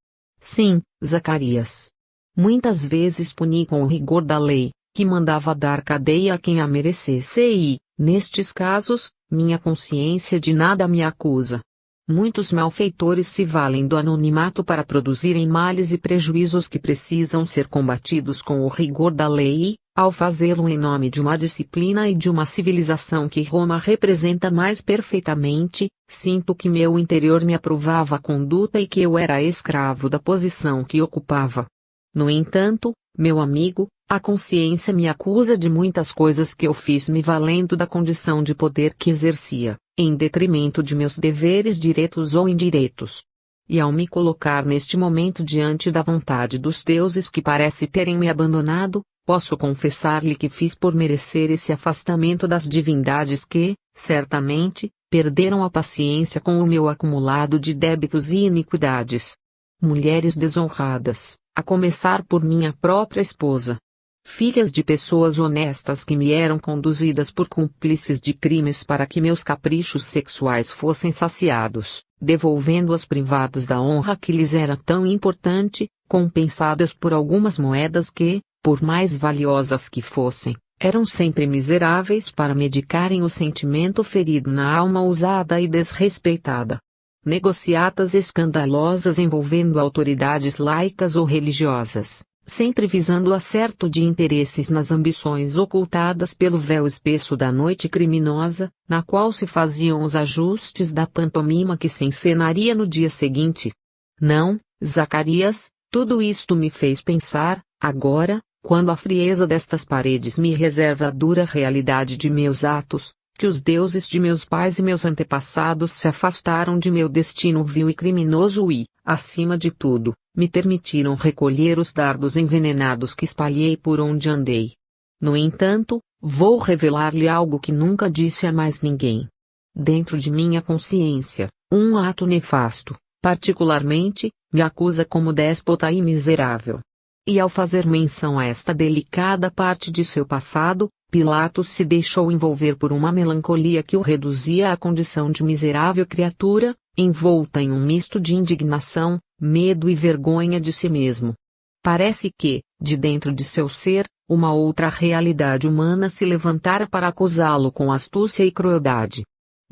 Sim, Zacarias. Muitas vezes puni com o rigor da lei, que mandava dar cadeia a quem a merecesse e, nestes casos, minha consciência de nada me acusa. Muitos malfeitores se valem do anonimato para produzirem males e prejuízos que precisam ser combatidos com o rigor da lei e, ao fazê-lo em nome de uma disciplina e de uma civilização que Roma representa mais perfeitamente, sinto que meu interior me aprovava a conduta e que eu era escravo da posição que ocupava. No entanto, meu amigo, a consciência me acusa de muitas coisas que eu fiz me valendo da condição de poder que exercia, em detrimento de meus deveres diretos ou indiretos. E ao me colocar neste momento diante da vontade dos deuses que parece terem me abandonado, posso confessar-lhe que fiz por merecer esse afastamento das divindades que, certamente, perderam a paciência com o meu acumulado de débitos e iniquidades. Mulheres desonradas, a começar por minha própria esposa. Filhas de pessoas honestas que me eram conduzidas por cúmplices de crimes para que meus caprichos sexuais fossem saciados, devolvendo-as privadas da honra que lhes era tão importante, compensadas por algumas moedas que, por mais valiosas que fossem, eram sempre miseráveis para medicarem o sentimento ferido na alma usada e desrespeitada. Negociatas escandalosas envolvendo autoridades laicas ou religiosas, sempre visando o acerto de interesses nas ambições ocultadas pelo véu espesso da noite criminosa, na qual se faziam os ajustes da pantomima que se encenaria no dia seguinte. Não, Zacarias, tudo isto me fez pensar, agora, quando a frieza destas paredes me reserva a dura realidade de meus atos, que os deuses de meus pais e meus antepassados se afastaram de meu destino vil e criminoso e, acima de tudo, me permitiram recolher os dardos envenenados que espalhei por onde andei. No entanto, vou revelar-lhe algo que nunca disse a mais ninguém. Dentro de minha consciência, um ato nefasto, particularmente, me acusa como déspota e miserável. E ao fazer menção a esta delicada parte de seu passado, Pilatos se deixou envolver por uma melancolia que o reduzia à condição de miserável criatura, envolta em um misto de indignação, medo e vergonha de si mesmo. Parece que, de dentro de seu ser, uma outra realidade humana se levantara para acusá-lo com astúcia e crueldade.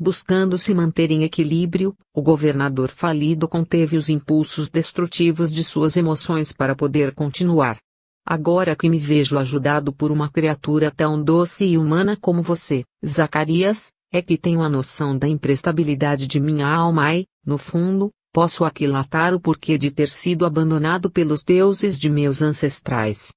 Buscando se manter em equilíbrio, o governador falido conteve os impulsos destrutivos de suas emoções para poder continuar. Agora que me vejo ajudado por uma criatura tão doce e humana como você, Zacarias, é que tenho a noção da imprestabilidade de minha alma e, no fundo, posso aquilatar o porquê de ter sido abandonado pelos deuses de meus ancestrais.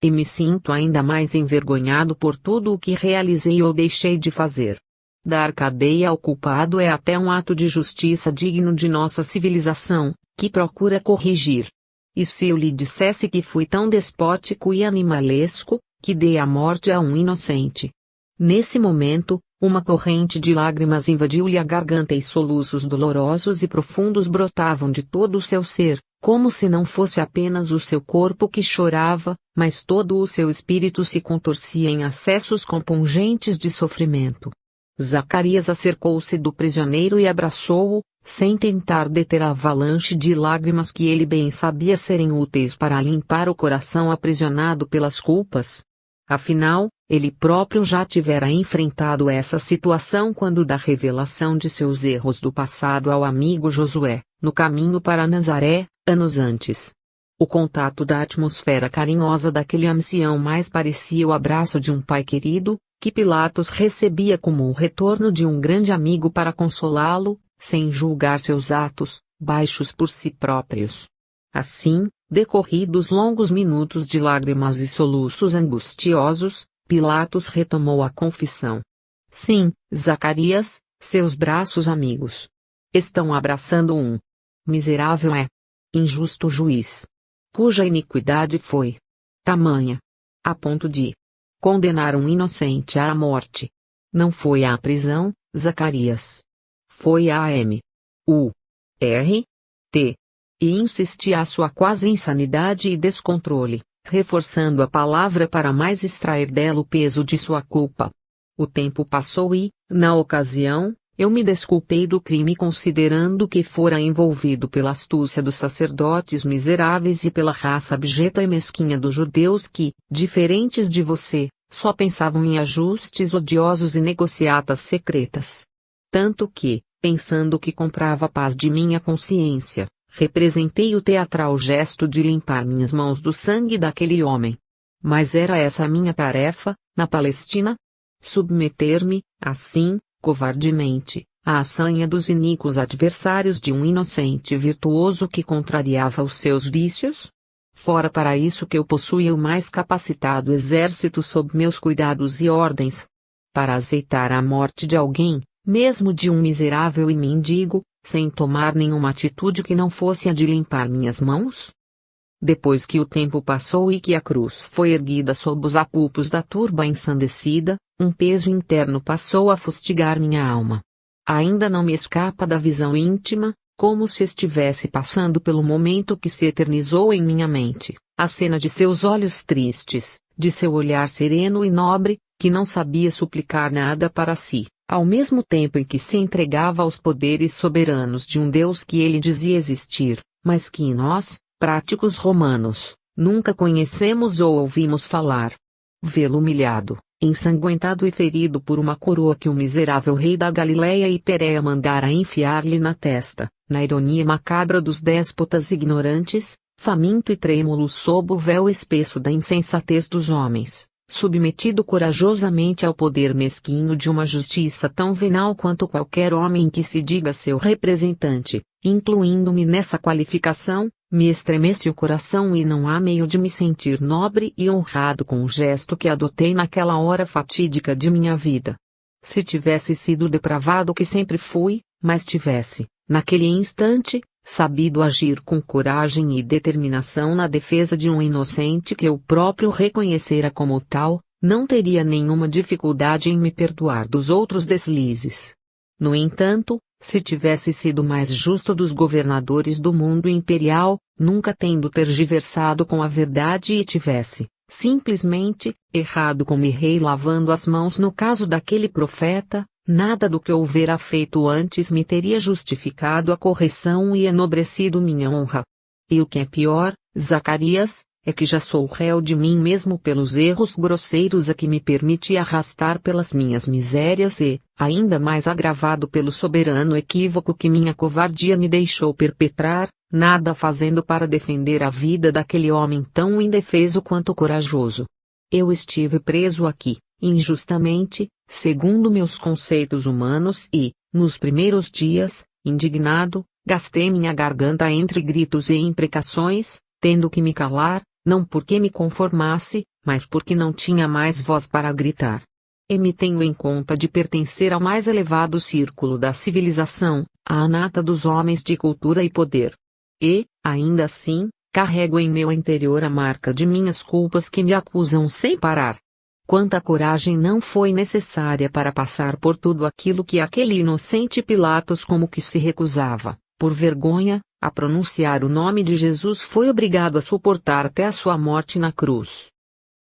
E me sinto ainda mais envergonhado por tudo o que realizei ou deixei de fazer. Dar cadeia ao culpado é até um ato de justiça digno de nossa civilização, que procura corrigir. E se eu lhe dissesse que fui tão despótico e animalesco, que dei a morte a um inocente? Nesse momento, uma torrente de lágrimas invadiu-lhe a garganta e soluços dolorosos e profundos brotavam de todo o seu ser, como se não fosse apenas o seu corpo que chorava, mas todo o seu espírito se contorcia em acessos compungentes de sofrimento. Zacarias acercou-se do prisioneiro e abraçou-o, sem tentar deter a avalanche de lágrimas que ele bem sabia serem úteis para limpar o coração aprisionado pelas culpas. Afinal, ele próprio já tivera enfrentado essa situação quando da revelação de seus erros do passado ao amigo Josué, no caminho para Nazaré, anos antes. O contato da atmosfera carinhosa daquele ancião mais parecia o abraço de um pai querido, que Pilatos recebia como o retorno de um grande amigo para consolá-lo, sem julgar seus atos, baixos por si próprios. Assim, decorridos longos minutos de lágrimas e soluços angustiosos, Pilatos retomou a confissão. Sim, Zacarias, seus braços amigos estão abraçando um miserável injusto juiz, cuja iniquidade foi tamanha, a ponto de condenar um inocente à morte. Não foi à prisão, Zacarias. Foi à M.U.R.T. E insistia a sua quase insanidade e descontrole, reforçando a palavra para mais extrair dela o peso de sua culpa. O tempo passou e, na ocasião, Eu me desculpei do crime considerando que fora envolvido pela astúcia dos sacerdotes miseráveis e pela raça abjeta e mesquinha dos judeus que, diferentes de você, só pensavam em ajustes odiosos e negociatas secretas. Tanto que, pensando que comprava a paz de minha consciência, representei o teatral gesto de limpar minhas mãos do sangue daquele homem. Mas era essa a minha tarefa, na Palestina? Submeter-me, assim, covardemente, à assanha dos iníquos adversários de um inocente virtuoso que contrariava os seus vícios? Fora para isso que eu possuía o mais capacitado exército sob meus cuidados e ordens. Para aceitar a morte de alguém, mesmo de um miserável e mendigo, sem tomar nenhuma atitude que não fosse a de limpar minhas mãos? Depois que o tempo passou e que a cruz foi erguida sob os apupos da turba ensandecida, um peso interno passou a fustigar minha alma. Ainda não me escapa da visão íntima, como se estivesse passando pelo momento que se eternizou em minha mente, a cena de seus olhos tristes, de seu olhar sereno e nobre, que não sabia suplicar nada para si, ao mesmo tempo em que se entregava aos poderes soberanos de um Deus que ele dizia existir, mas que nós, práticos romanos, nunca conhecemos ou ouvimos falar. Vê-lo humilhado, ensanguentado e ferido por uma coroa que o miserável rei da Galileia e Pérea mandara enfiar-lhe na testa, na ironia macabra dos déspotas ignorantes, faminto e trêmulo sob o véu espesso da insensatez dos homens, submetido corajosamente ao poder mesquinho de uma justiça tão venal quanto qualquer homem que se diga seu representante, incluindo-me nessa qualificação, me estremece o coração e não há meio de me sentir nobre e honrado com o gesto que adotei naquela hora fatídica de minha vida. Se tivesse sido o depravado que sempre fui, mas tivesse, naquele instante, sabido agir com coragem e determinação na defesa de um inocente que eu próprio reconhecera como tal, não teria nenhuma dificuldade em me perdoar dos outros deslizes. No entanto, se tivesse sido mais justo dos governadores do mundo imperial, nunca tendo tergiversado com a verdade e tivesse, simplesmente, errado como errei lavando as mãos no caso daquele profeta, nada do que houvera feito antes me teria justificado a correção e enobrecido minha honra. E o que é pior, Zacarias, é que já sou réu de mim mesmo pelos erros grosseiros a que me permiti arrastar pelas minhas misérias e, ainda mais agravado pelo soberano equívoco que minha covardia me deixou perpetrar, nada fazendo para defender a vida daquele homem tão indefeso quanto corajoso. Eu estive preso aqui, injustamente, segundo meus conceitos humanos e, nos primeiros dias, indignado, gastei minha garganta entre gritos e imprecações, tendo que me calar, não porque me conformasse, mas porque não tinha mais voz para gritar. E me tenho em conta de pertencer ao mais elevado círculo da civilização, à nata dos homens de cultura e poder. E, ainda assim, carrego em meu interior a marca de minhas culpas que me acusam sem parar. Quanta coragem não foi necessária para passar por tudo aquilo que aquele inocente Pilatos como que se recusava, por vergonha, a pronunciar o nome de Jesus foi obrigado a suportar até a sua morte na cruz.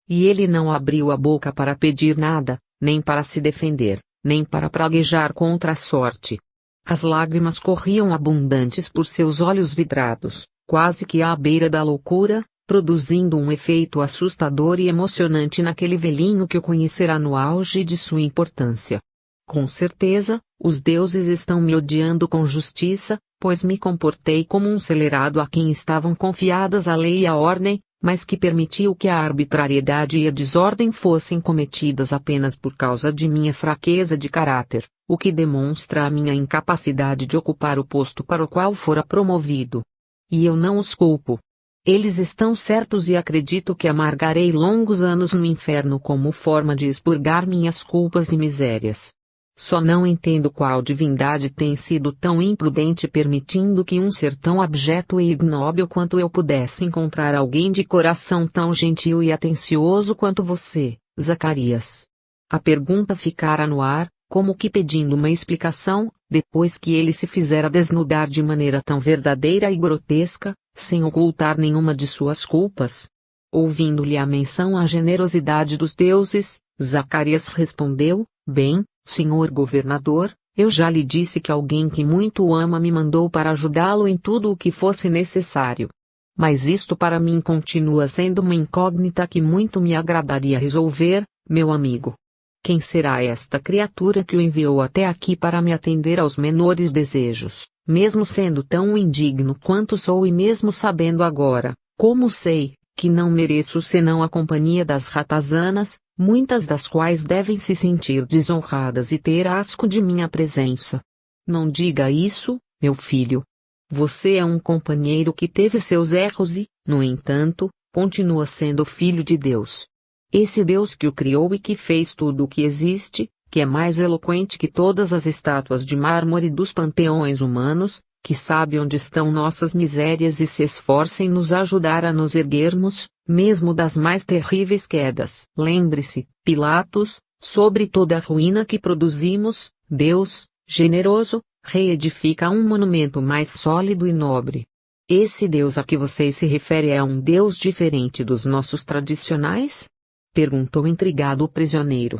E ele não abriu a boca para pedir nada, nem para se defender, nem para praguejar contra a sorte. As lágrimas corriam abundantes por seus olhos vidrados, quase que à beira da loucura, produzindo um efeito assustador e emocionante naquele velhinho que o conhecerá no auge de sua importância. Com certeza, os deuses estão me odiando com justiça, pois me comportei como um celerado a quem estavam confiadas a lei e a ordem, mas que permitiu que a arbitrariedade e a desordem fossem cometidas apenas por causa de minha fraqueza de caráter, o que demonstra a minha incapacidade de ocupar o posto para o qual fora promovido. E eu não os culpo. Eles estão certos e acredito que amargarei longos anos no inferno como forma de expurgar minhas culpas e misérias. Só não entendo qual divindade tem sido tão imprudente permitindo que um ser tão abjeto e ignóbil quanto eu pudesse encontrar alguém de coração tão gentil e atencioso quanto você, Zacarias. A pergunta ficara no ar, como que pedindo uma explicação, depois que ele se fizera desnudar de maneira tão verdadeira e grotesca, sem ocultar nenhuma de suas culpas. Ouvindo-lhe a menção à generosidade dos deuses, Zacarias respondeu: Bem, senhor governador, Eu já lhe disse que alguém que muito o ama me mandou para ajudá-lo em tudo o que fosse necessário. Mas isto para mim continua sendo uma incógnita que muito me agradaria resolver, meu amigo. Quem será esta criatura que o enviou até aqui para me atender aos menores desejos, mesmo sendo tão indigno quanto sou e mesmo sabendo agora, como sei, que não mereço senão a companhia das ratazanas, muitas das quais devem se sentir desonradas e ter asco de minha presença. Não diga isso, meu filho. Você é um companheiro que teve seus erros e, no entanto, continua sendo filho de Deus. Esse Deus que o criou e que fez tudo o que existe, que é mais eloquente que todas as estátuas de mármore dos panteões humanos, que sabe onde estão nossas misérias e se esforça em nos ajudar a nos erguermos, mesmo das mais terríveis quedas. Lembre-se, Pilatos, sobre toda a ruína que produzimos, Deus, generoso, reedifica um monumento mais sólido e nobre. Esse Deus a que você se refere é um Deus diferente dos nossos tradicionais? Perguntou intrigado o prisioneiro.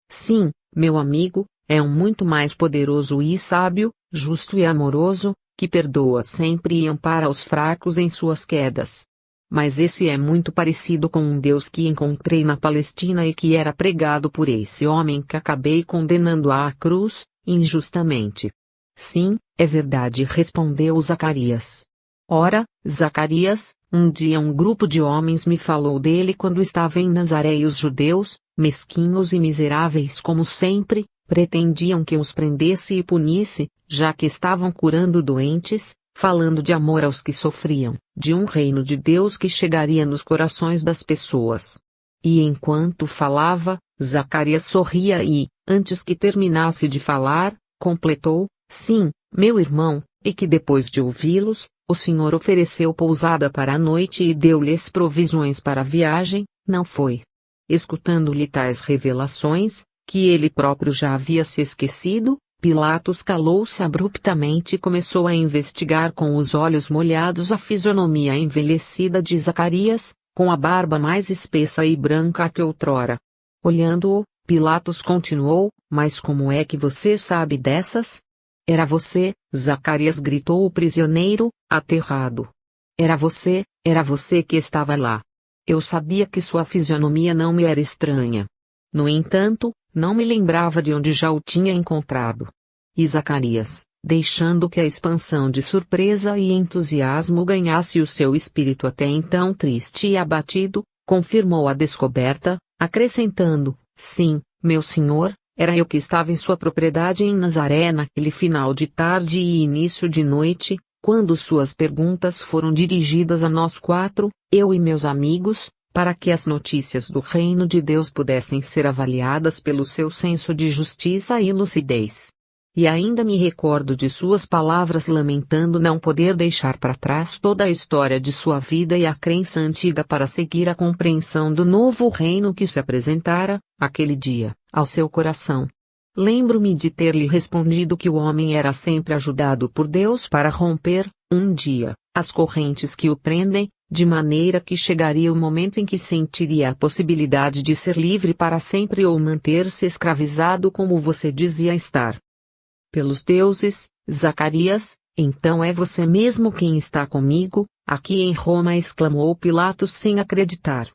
Sim, meu amigo, é um muito mais poderoso e sábio, justo e amoroso, que perdoa sempre e ampara os fracos em suas quedas. Mas esse é muito parecido com um Deus que encontrei na Palestina e que era pregado por esse homem que acabei condenando à cruz, injustamente. Sim, é verdade, respondeu Zacarias. Ora, Zacarias, um dia um grupo de homens me falou dele quando estava em Nazaré e os judeus, mesquinhos e miseráveis como sempre, pretendiam que os prendesse e punisse, já que estavam curando doentes, falando de amor aos que sofriam, de um reino de Deus que chegaria nos corações das pessoas. E enquanto falava, Zacarias sorria e, antes que terminasse de falar, completou, sim, meu irmão, e que depois de ouvi-los, o Senhor ofereceu pousada para a noite e deu-lhes provisões para a viagem, não foi? Escutando-lhe tais revelações, que ele próprio já havia se esquecido, Pilatos calou-se abruptamente e começou a investigar com os olhos molhados a fisionomia envelhecida de Zacarias, com a barba mais espessa e branca que outrora. Olhando-o, Pilatos continuou, mas como é que você sabe dessas? Era você, Zacarias, gritou o prisioneiro, aterrado. Era você que estava lá. Eu sabia que sua fisionomia não me era estranha. No entanto, não me lembrava de onde já o tinha encontrado. E Zacarias, deixando que a expansão de surpresa e entusiasmo ganhasse o seu espírito até então triste e abatido, confirmou a descoberta, acrescentando, sim, meu senhor, era eu que estava em sua propriedade em Nazaré naquele final de tarde e início de noite, quando suas perguntas foram dirigidas a nós quatro, eu e meus amigos, para que as notícias do reino de Deus pudessem ser avaliadas pelo seu senso de justiça e lucidez. E ainda me recordo de suas palavras lamentando não poder deixar para trás toda a história de sua vida e a crença antiga para seguir a compreensão do novo reino que se apresentara, aquele dia, ao seu coração. Lembro-me de ter lhe respondido que o homem era sempre ajudado por Deus para romper, um dia, as correntes que o prendem, de maneira que chegaria o momento em que sentiria a possibilidade de ser livre para sempre ou manter-se escravizado como você dizia estar. Pelos deuses, Zacarias, então é você mesmo quem está comigo, aqui em Roma, exclamou Pilatos sem acreditar.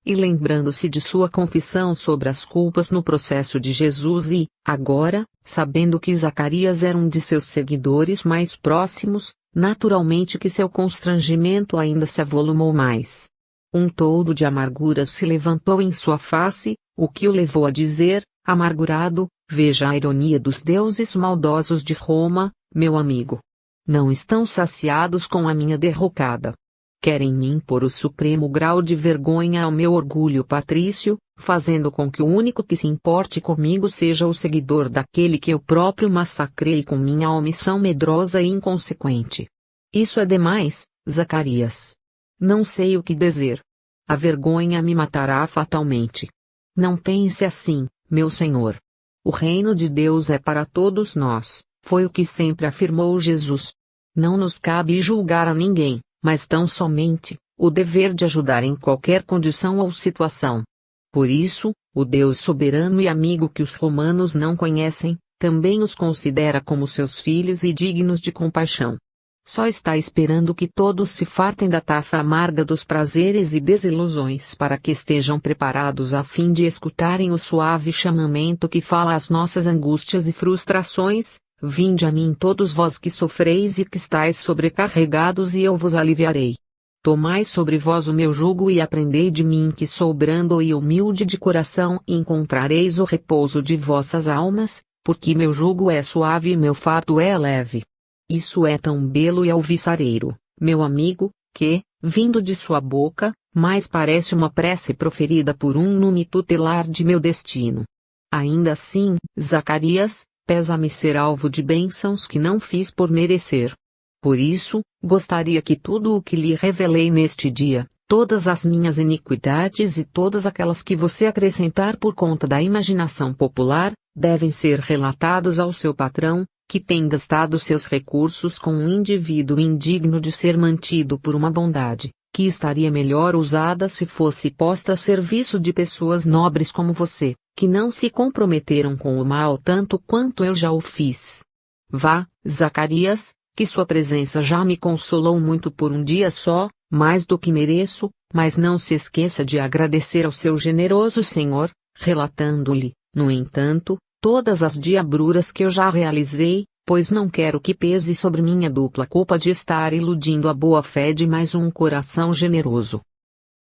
E lembrando-se de sua confissão sobre as culpas no processo de Jesus e, agora, sabendo que Zacarias era um de seus seguidores mais próximos, naturalmente que seu constrangimento ainda se avolumou mais. Um toldo de amarguras se levantou em sua face, o que o levou a dizer, amargurado, veja a ironia dos deuses maldosos de Roma, meu amigo. Não estão saciados com a minha derrocada. Querem me impor o supremo grau de vergonha ao meu orgulho patrício, fazendo com que o único que se importe comigo seja o seguidor daquele que eu próprio massacrei com minha omissão medrosa e inconsequente. Isso é demais, Zacarias. Não sei o que dizer. A vergonha me matará fatalmente. Não pense assim, meu senhor. O reino de Deus é para todos nós, foi o que sempre afirmou Jesus. Não nos cabe julgar a ninguém, mas tão somente o dever de ajudar em qualquer condição ou situação. Por isso, o Deus soberano e amigo que os romanos não conhecem, Também os considera como seus filhos e dignos de compaixão. Só está esperando que todos se fartem da taça amarga dos prazeres e desilusões para que estejam preparados a fim de escutarem o suave chamamento que fala às nossas angústias e frustrações: vinde a mim todos vós que sofreis e que estáis sobrecarregados e eu vos aliviarei. Tomai sobre vós o meu jugo e aprendei de mim que sou brando e humilde de coração e encontrareis o repouso de vossas almas, porque meu jugo é suave e meu fardo é leve. Isso é tão belo e alvissareiro, meu amigo, que, vindo de sua boca, mais parece uma prece proferida por um nume tutelar de meu destino. Ainda assim, Zacarias, pesa-me ser alvo de bênçãos que não fiz por merecer. Por isso, gostaria que tudo o que lhe revelei neste dia, todas as minhas iniquidades e todas aquelas que você acrescentar por conta da imaginação popular, devem ser relatadas ao seu patrão, que tem gastado seus recursos com um indivíduo indigno de ser mantido por uma bondade, que estaria melhor usada se fosse posta a serviço de pessoas nobres como você, que não se comprometeram com o mal tanto quanto eu já o fiz. Vá, Zacarias, que sua presença já me consolou muito por um dia só, mais do que mereço, mas não se esqueça de agradecer ao seu generoso Senhor, relatando-lhe, no entanto, todas as diabruras que eu já realizei, pois não quero que pese sobre mim a dupla culpa de estar iludindo a boa-fé de mais um coração generoso.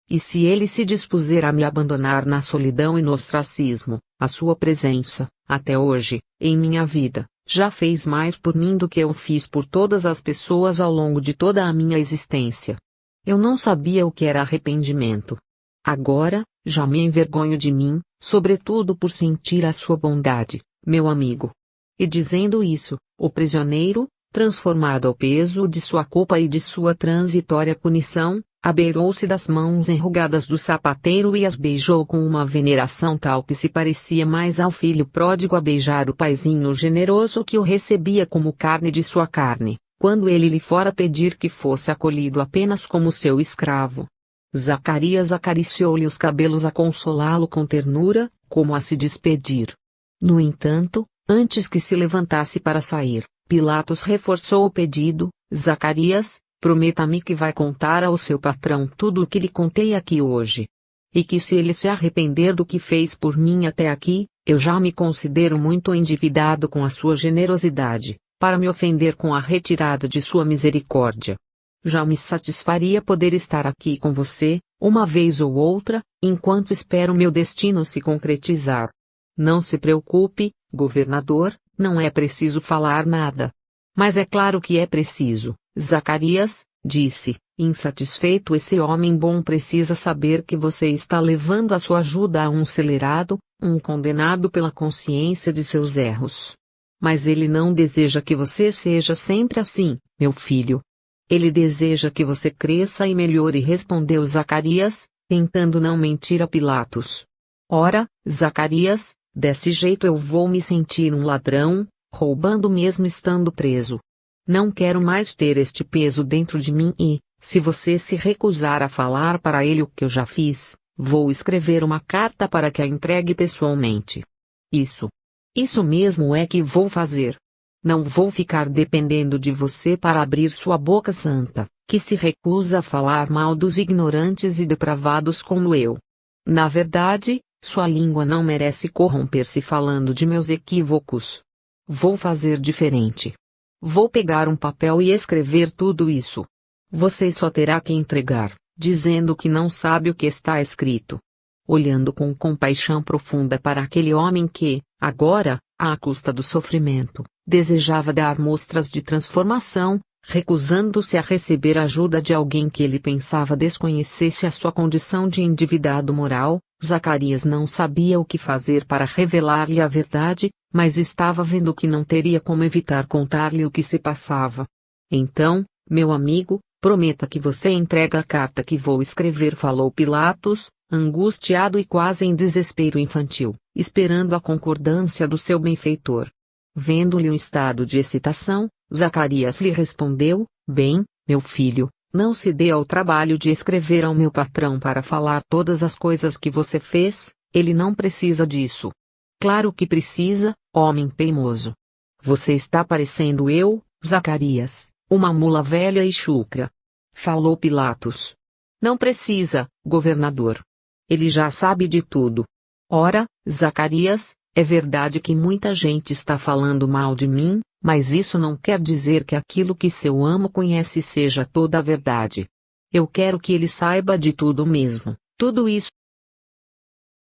E se ele se dispuser a me abandonar na solidão e no ostracismo, a sua presença, até hoje, em minha vida, já fez mais por mim do que eu fiz por todas as pessoas ao longo de toda a minha existência. Eu não sabia o que era arrependimento. Agora, já me envergonho de mim, sobretudo por sentir a sua bondade, meu amigo. E dizendo isso, o prisioneiro, transformado ao peso de sua culpa e de sua transitória punição, abeirou-se das mãos enrugadas do sapateiro e as beijou com uma veneração tal que se parecia mais ao filho pródigo a beijar o paizinho generoso que o recebia como carne de sua carne, quando ele lhe fora pedir que fosse acolhido apenas como seu escravo. Zacarias acariciou-lhe os cabelos a consolá-lo com ternura, como a se despedir. No entanto, antes que se levantasse para sair, Pilatos reforçou o pedido: Zacarias, prometa-me que vai contar ao seu patrão tudo o que lhe contei aqui hoje. E que se ele se arrepender do que fez por mim até aqui, eu já me considero muito endividado com a sua generosidade, para me ofender com a retirada de sua misericórdia. Já me satisfaria poder estar aqui com você, uma vez ou outra, enquanto espero meu destino se concretizar. Não se preocupe, governador, não é preciso falar nada. Mas é claro que é preciso, Zacarias, disse, insatisfeito. Esse homem bom precisa saber que você está levando a sua ajuda a um celerado, um condenado pela consciência de seus erros. Mas ele não deseja que você seja sempre assim, meu filho. Ele deseja que você cresça e melhore, respondeu Zacarias, tentando não mentir a Pilatos. Ora, Zacarias, desse jeito eu vou me sentir um ladrão, roubando mesmo estando preso. Não quero mais ter este peso dentro de mim e, se você se recusar a falar para ele o que eu já fiz, vou escrever uma carta para que a entregue pessoalmente. Isso mesmo é que vou fazer. Não vou ficar dependendo de você para abrir sua boca santa, que se recusa a falar mal dos ignorantes e depravados como eu. Na verdade, sua língua não merece corromper-se falando de meus equívocos. Vou fazer diferente. Vou pegar um papel e escrever tudo isso. Você só terá que entregar, dizendo que não sabe o que está escrito. Olhando com compaixão profunda para aquele homem que, agora, à custa do sofrimento, desejava dar mostras de transformação, recusando-se a receber ajuda de alguém que ele pensava desconhecesse a sua condição de endividado moral, Zacarias não sabia o que fazer para revelar-lhe a verdade, mas estava vendo que não teria como evitar contar-lhe o que se passava. Então, meu amigo, prometa que você entrega a carta que vou escrever, falou Pilatos, angustiado e quase em desespero infantil, esperando a concordância do seu benfeitor. Vendo-lhe um estado de excitação, Zacarias lhe respondeu: bem, meu filho, não se dê ao trabalho de escrever ao meu patrão para falar todas as coisas que você fez, ele não precisa disso. Claro que precisa, homem teimoso. Você está parecendo eu, Zacarias, uma mula velha e chucra. Falou Pilatos. Não precisa, governador. Ele já sabe de tudo. Ora, Zacarias, é verdade que muita gente está falando mal de mim, mas isso não quer dizer que aquilo que seu amo conhece seja toda a verdade. Eu quero que ele saiba de tudo mesmo, tudo isso.